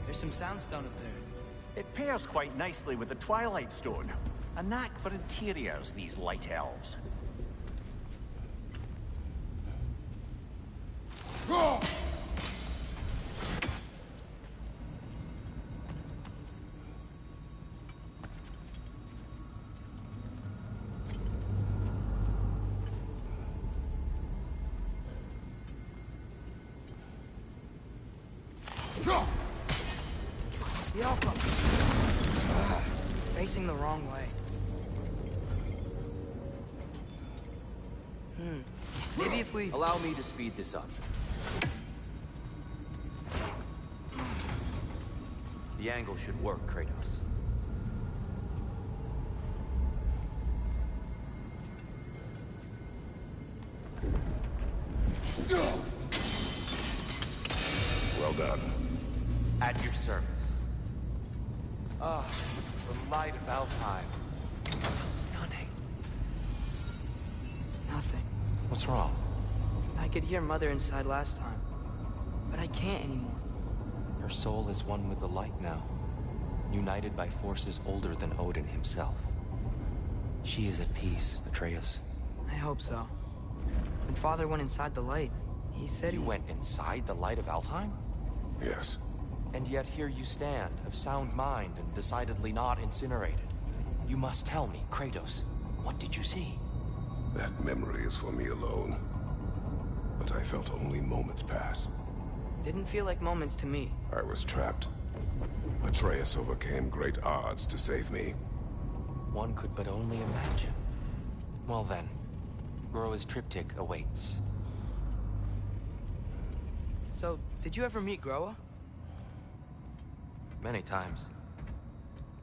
S1: There's some soundstone up there.
S7: It pairs quite nicely with the Twilight Stone. A knack for interiors, these light elves.
S1: The Alpha! It's facing the wrong way. Maybe if we...
S6: Allow me to speed this up. The angle should work, Kratos.
S5: Well done.
S6: At your service. Ah, the light of Alfheim. How stunning.
S1: Nothing.
S6: What's wrong?
S1: I could hear Mother inside last time, but I can't anymore.
S6: Her soul is one with the light now, united by forces older than Odin himself. She is at peace, Atreus.
S1: I hope so. When Father went inside the light, he said
S6: You went inside the light of Alfheim?
S5: Yes.
S6: And yet here you stand, of sound mind and decidedly not incinerated. You must tell me, Kratos, what did you see?
S5: That memory is for me alone. But I felt only moments pass.
S1: Didn't feel like moments to me.
S5: I was trapped. Atreus overcame great odds to save me.
S6: One could but only imagine. Well then, Groa's triptych awaits.
S1: So, did you ever meet Groa?
S6: Many times.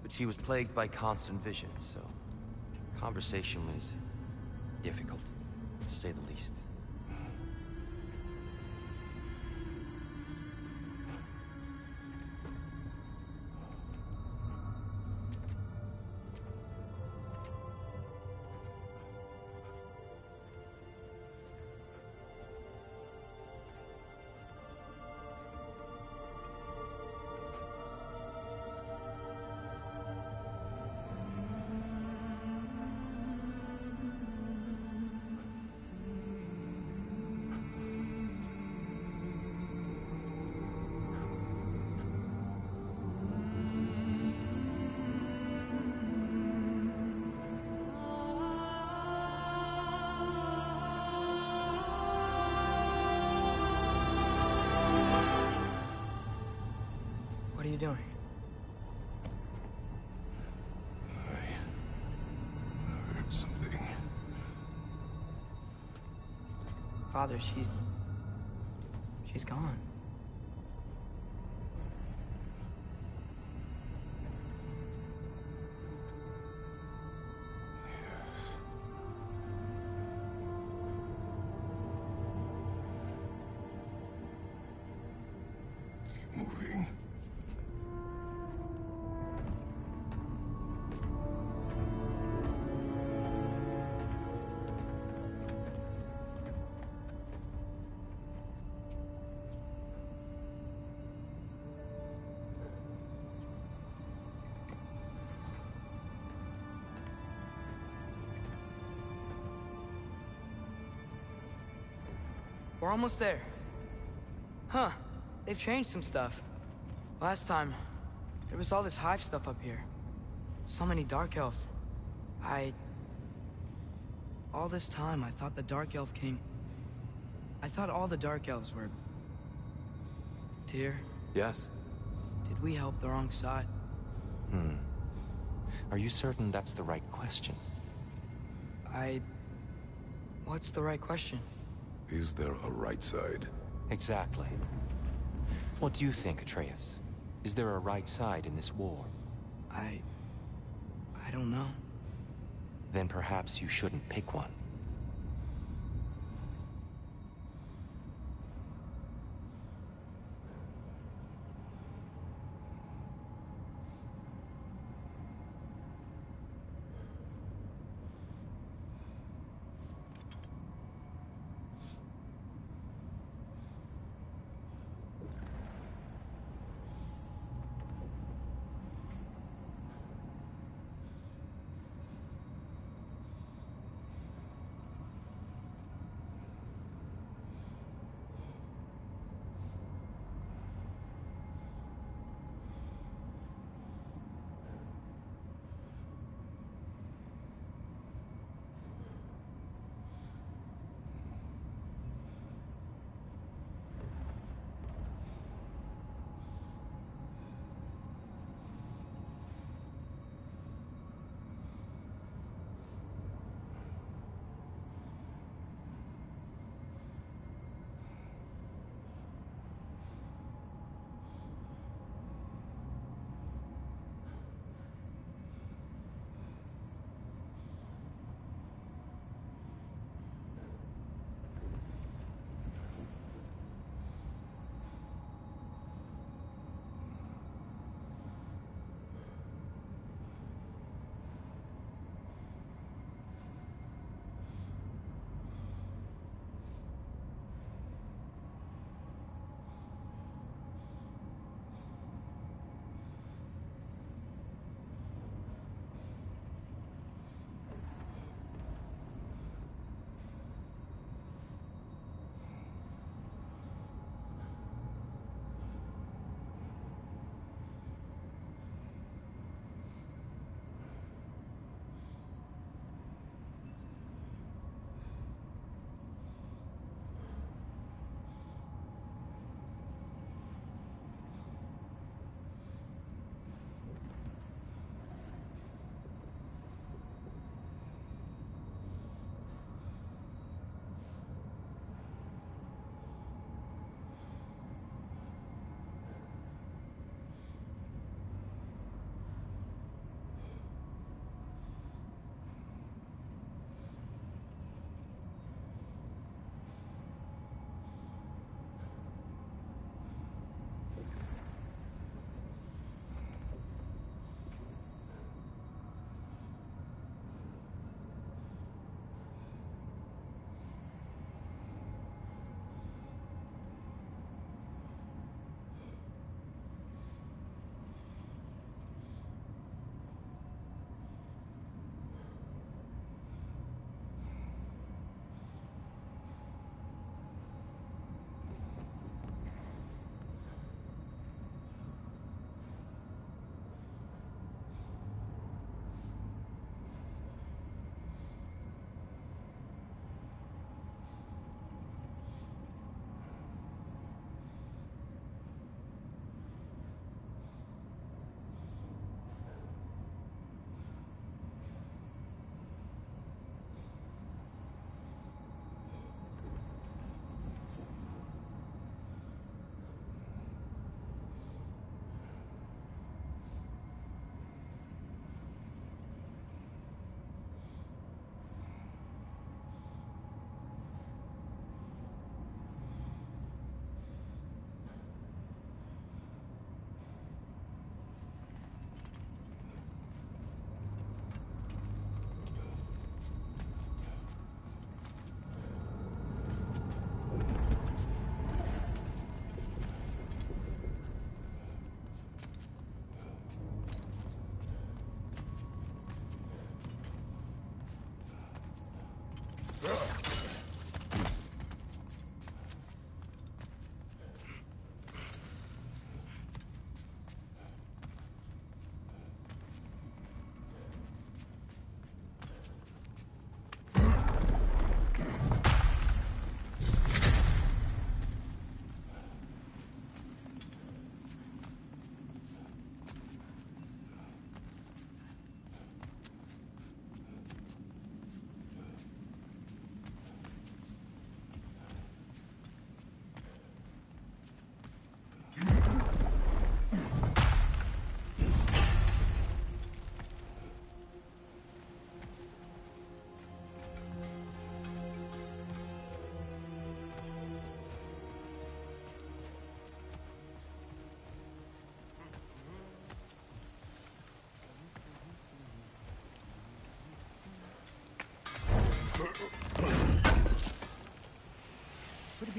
S6: But she was plagued by constant visions, so conversation was difficult, to say the least.
S1: What are you doing?
S5: I heard something.
S1: Father, she's gone.
S5: Keep moving.
S1: We're almost there. Huh. They've changed some stuff. Last time, there was all this hive stuff up here. So many Dark Elves. All this time, I thought the Dark Elf King... I thought all the Dark Elves were... Tyr,
S6: Yes?
S1: did we help the wrong side?
S6: Are you certain that's the right question?
S1: What's the right question?
S5: Is there a right side?
S6: Exactly. What do you think, Atreus? Is there a right side in this war?
S1: I don't know.
S6: Then perhaps you shouldn't pick one.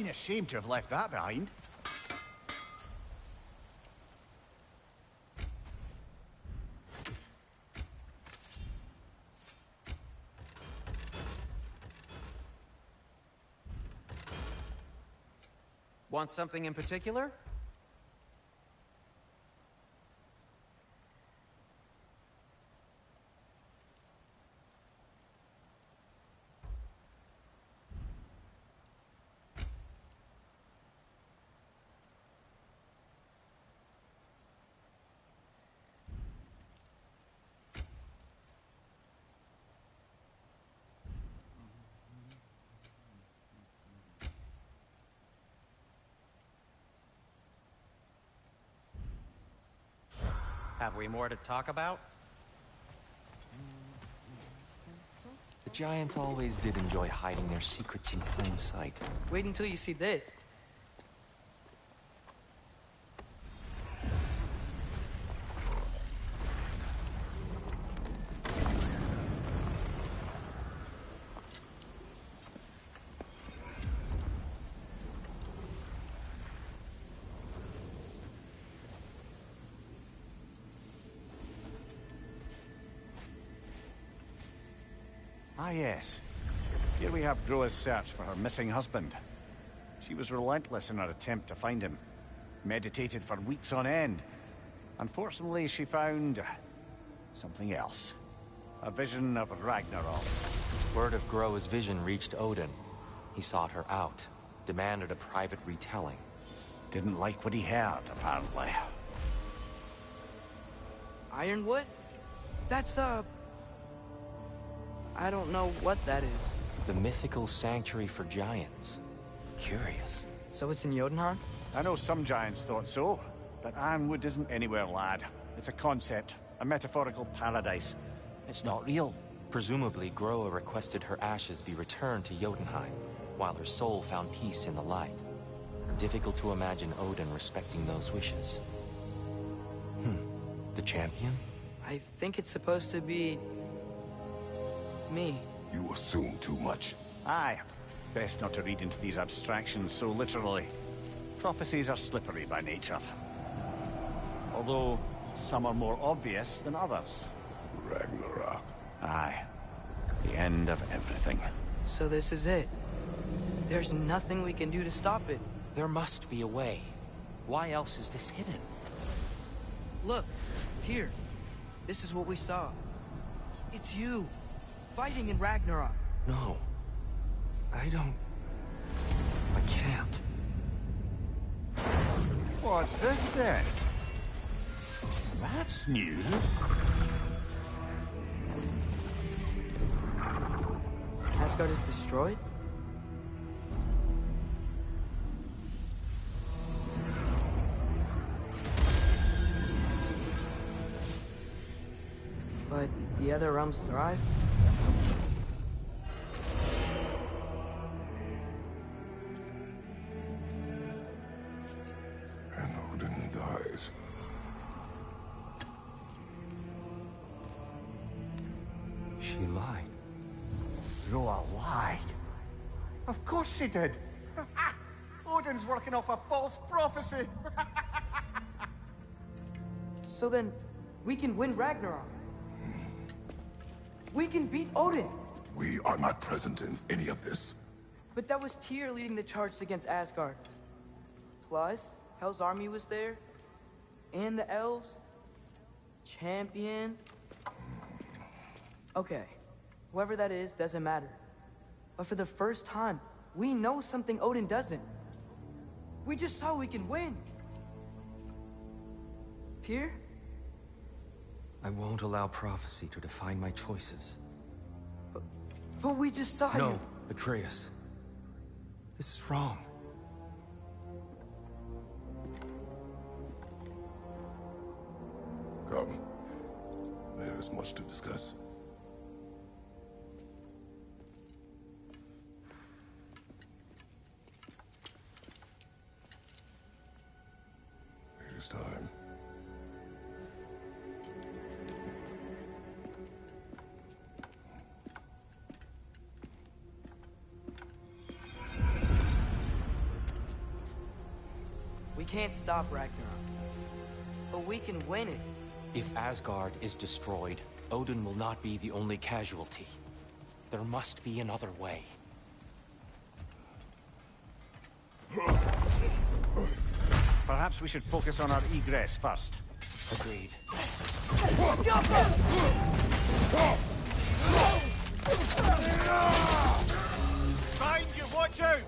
S7: been a shame to have left that behind.
S2: Want something in particular? Have we more to talk about?
S6: The Giants always did enjoy hiding their secrets in plain sight.
S1: Wait until you see this.
S7: Ah, yes. Here we have Groa's search for her missing husband. She was relentless in her attempt to find him. Meditated for weeks on end. Unfortunately, she found something else. A vision of Ragnarok.
S6: Word of Groa's vision reached Odin. He sought her out, demanded a private retelling.
S7: Didn't like what he heard, apparently.
S1: Ironwood? That's the... I don't know what that is.
S6: The mythical sanctuary for giants. Curious.
S1: So it's in Jotunheim?
S7: I know some giants thought so, but Ironwood isn't anywhere, lad. It's a concept, a metaphorical paradise. It's not real.
S6: Presumably, Groa requested her ashes be returned to Jotunheim, while her soul found peace in the light. Difficult to imagine Odin respecting those wishes. The champion?
S1: I think it's supposed to be... me.
S5: You assume too much.
S7: Aye. Best not to read into these abstractions so literally. Prophecies are slippery by nature. Although, some are more obvious than others.
S5: Ragnarok.
S7: Aye. The end of everything.
S1: So this is it. There's nothing we can do to stop it.
S6: There must be a way. Why else is this hidden?
S1: Look, here. This is what we saw. It's you, fighting in Ragnarok.
S6: No. I can't.
S7: What's this then? That's new.
S1: Asgard is destroyed? But the other realms thrive?
S5: And Odin dies.
S6: She lied.
S7: Groa lied. Of course she did. Odin's working off a false prophecy.
S1: So then, we can win Ragnarok. We can beat Odin.
S5: We are not present in any of this.
S1: But that was Tyr leading the charge against Asgard. Plus, Hell's army was there. And the elves. Champion. Okay. Whoever that is, doesn't matter. But for the first time, we know something Odin doesn't. We just saw we can win. Tyr?
S6: I won't allow prophecy to define my choices.
S1: But we just saw you.
S6: No, Atreus. This is wrong.
S5: Come. There is much to discuss. It is time.
S1: can't stop Ragnarok. But we can win it.
S6: If Asgard is destroyed, Odin will not be the only casualty. There must be another way.
S7: Perhaps we should focus on our egress first.
S6: Agreed.
S7: Behind you, watch out!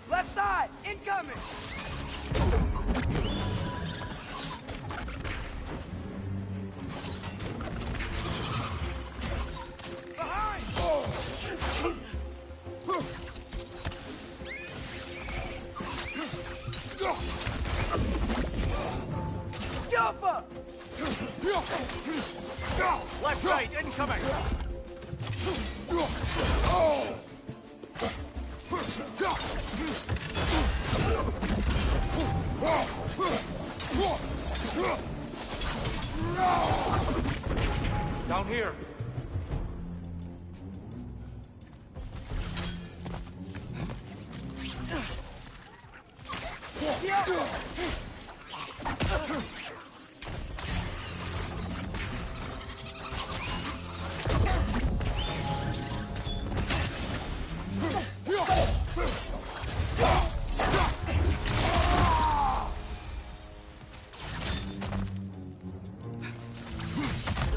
S1: Left side, incoming!
S7: Left side, incoming!
S6: Down here.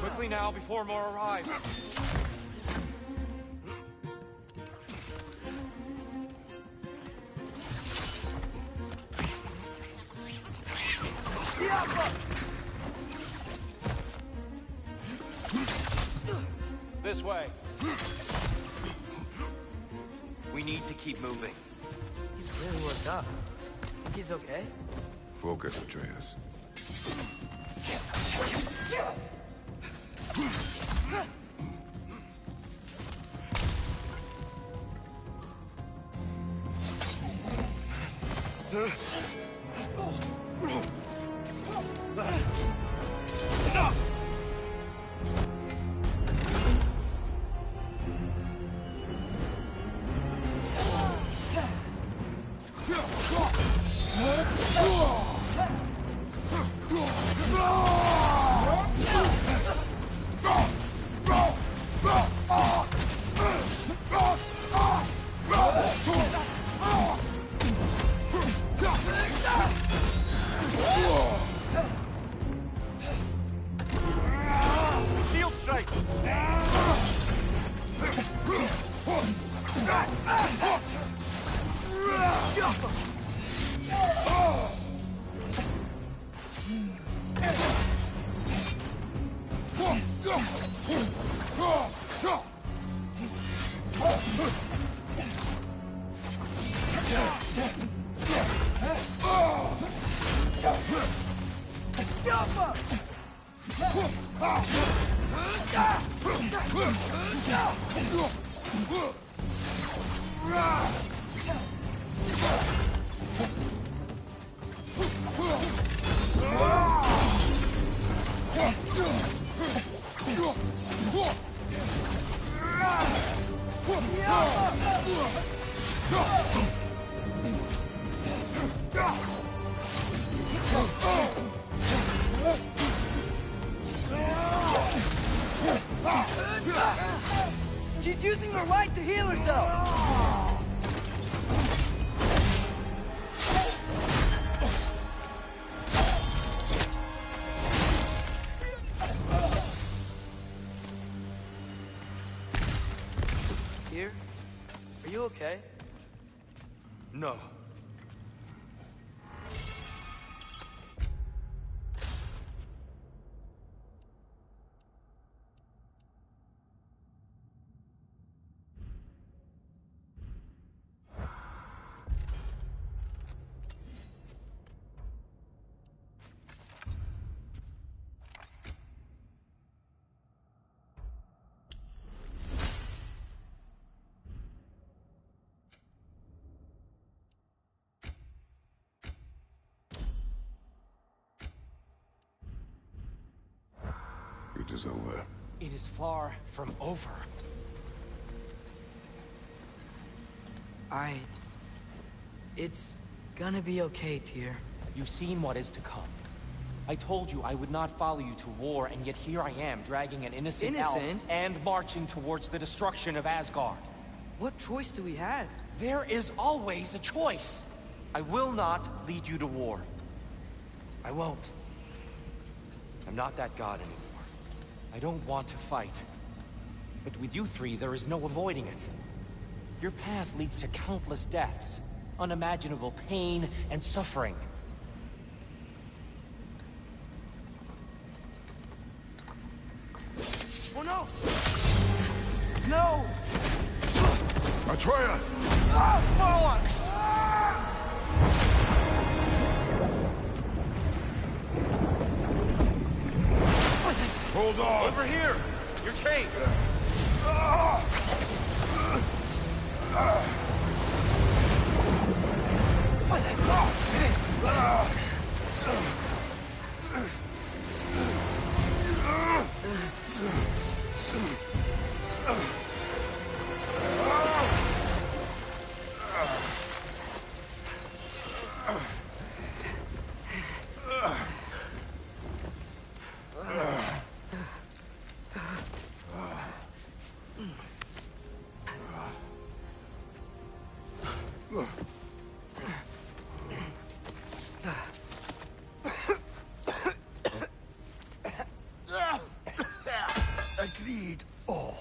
S6: Quickly now, before more arrive. This way. We need to keep moving.
S1: He's really worked up. Think he's okay?
S5: Focus, Atreus.
S7: Shield strike!
S5: is over.
S6: It is far from over.
S1: It's gonna be okay, Tyr.
S6: You've seen what is to come. I told you I would not follow you to war, and yet here I am, dragging an innocent elf and marching towards the destruction of Asgard.
S1: What choice do we have?
S6: There is always a choice. I will not lead you to war. I won't. I'm not that god anymore. I don't want to fight. But with you three, there is no avoiding it. Your path leads to countless deaths, unimaginable pain and suffering.
S1: Oh no! No!
S5: Atreus! Hold on!
S6: Over here! Your cave!
S5: Agreed. Oh.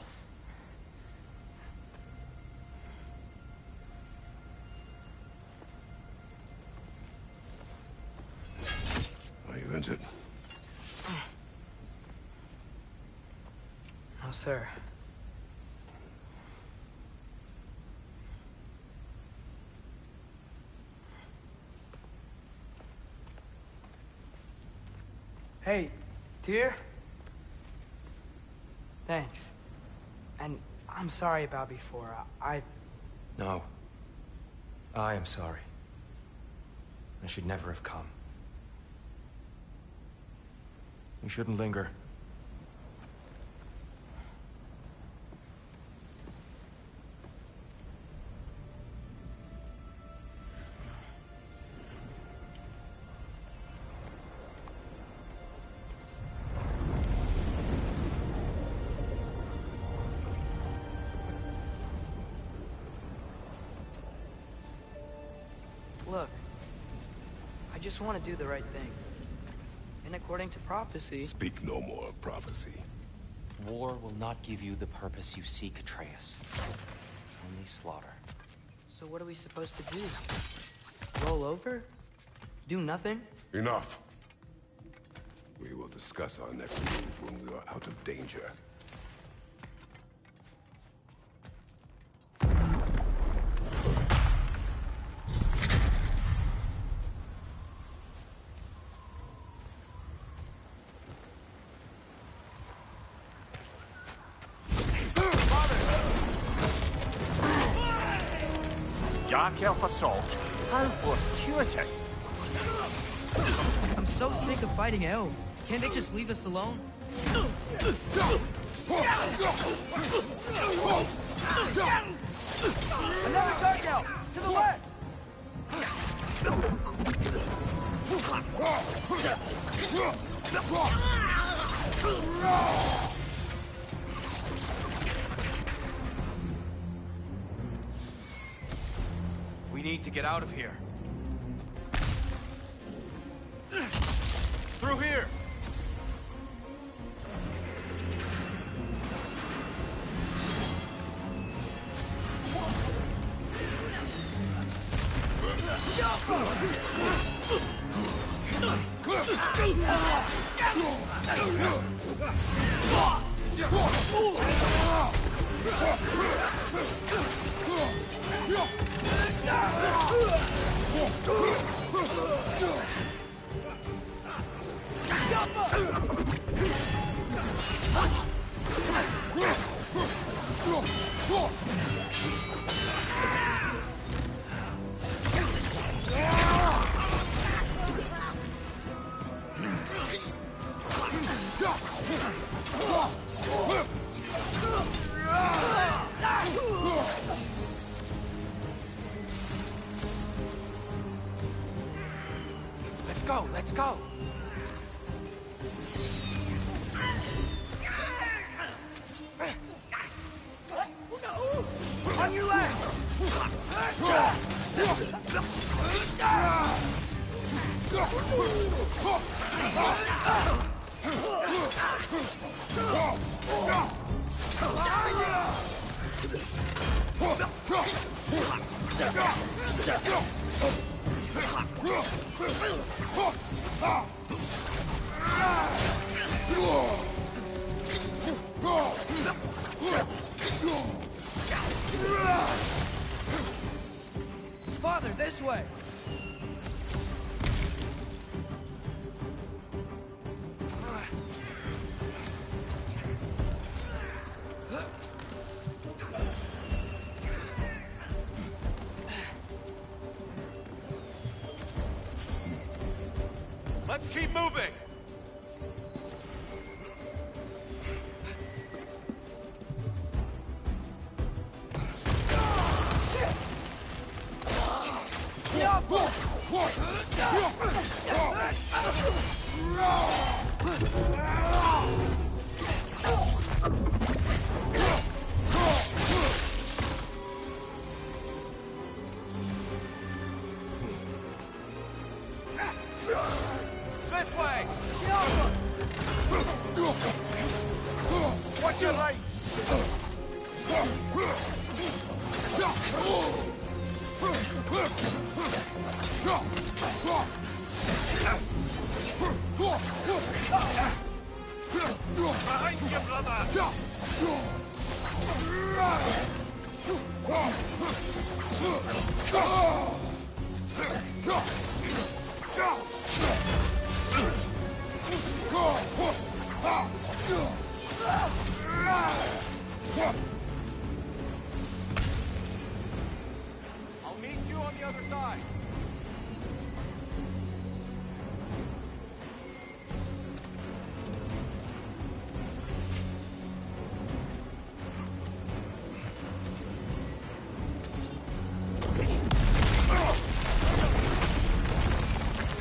S5: Are you injured?
S1: No, sir. Hey, Tyr? Thanks. And I'm sorry about before.
S6: No. I am sorry. I should never have come. We shouldn't linger.
S1: Look, I just want to do the right thing. And according to prophecy...
S5: Speak no more of prophecy.
S6: War will not give you the purpose you seek, Atreus. Only slaughter.
S1: So what are we supposed to do? Roll over? Do nothing?
S5: Enough. We will discuss our next move when we are out of danger.
S7: Dark Elf assault? How fortuitous!
S1: I'm so sick of fighting elves. Can't they just leave us alone? Another dark elf! To the left!
S6: We need to get out of here. Through here! go, let's go!
S1: On your left! Father, this way!
S6: Let's keep moving! This way! Watch your right! Behind you, I'll meet you on the other side.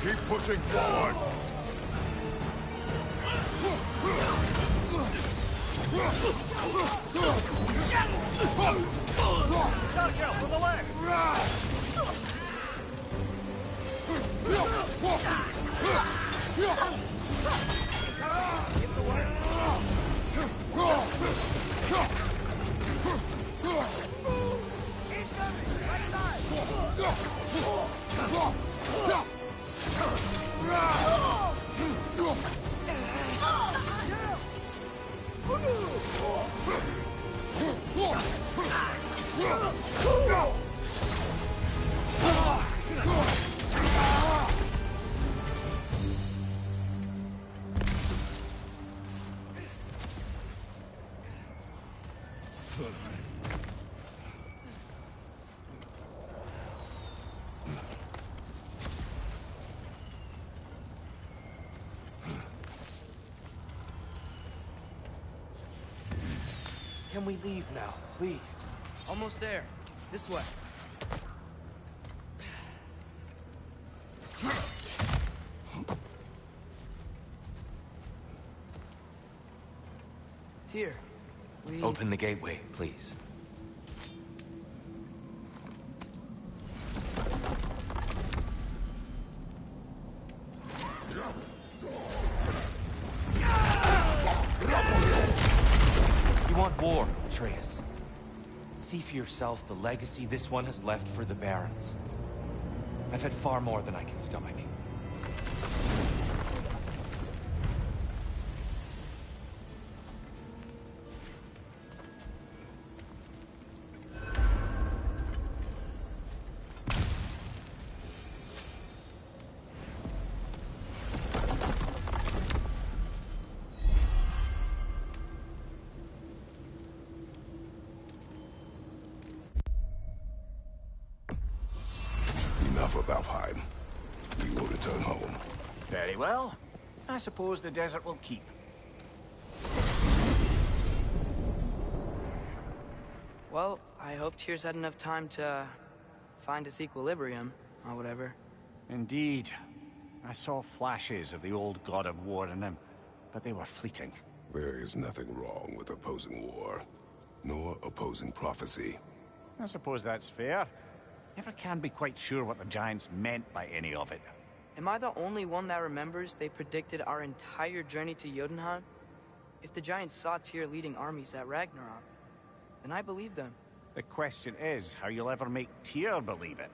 S5: Keep pushing forward!
S8: From the left!
S6: Can we leave now, please?
S1: Almost there. This way. Here. We...
S6: Open the gateway, please. You want war, Atreus. See for yourself the legacy this one has left for the Barons. I've had far more than I can stomach.
S5: Enough of Alfheim. We will return home.
S7: Very well. I suppose the desert will keep.
S1: Well, I hope Tyr's had enough time to find its equilibrium, or whatever.
S7: Indeed. I saw flashes of the old god of war in him, but they were fleeting.
S5: There is nothing wrong with opposing war, nor opposing prophecy.
S7: I suppose that's fair. Never can be quite sure what the Giants meant by any of it.
S1: Am I the only one that remembers they predicted our entire journey to Jotunheim? If the Giants saw Tyr leading armies at Ragnarok, then I believe them.
S7: The question is how you'll ever make Tyr believe it.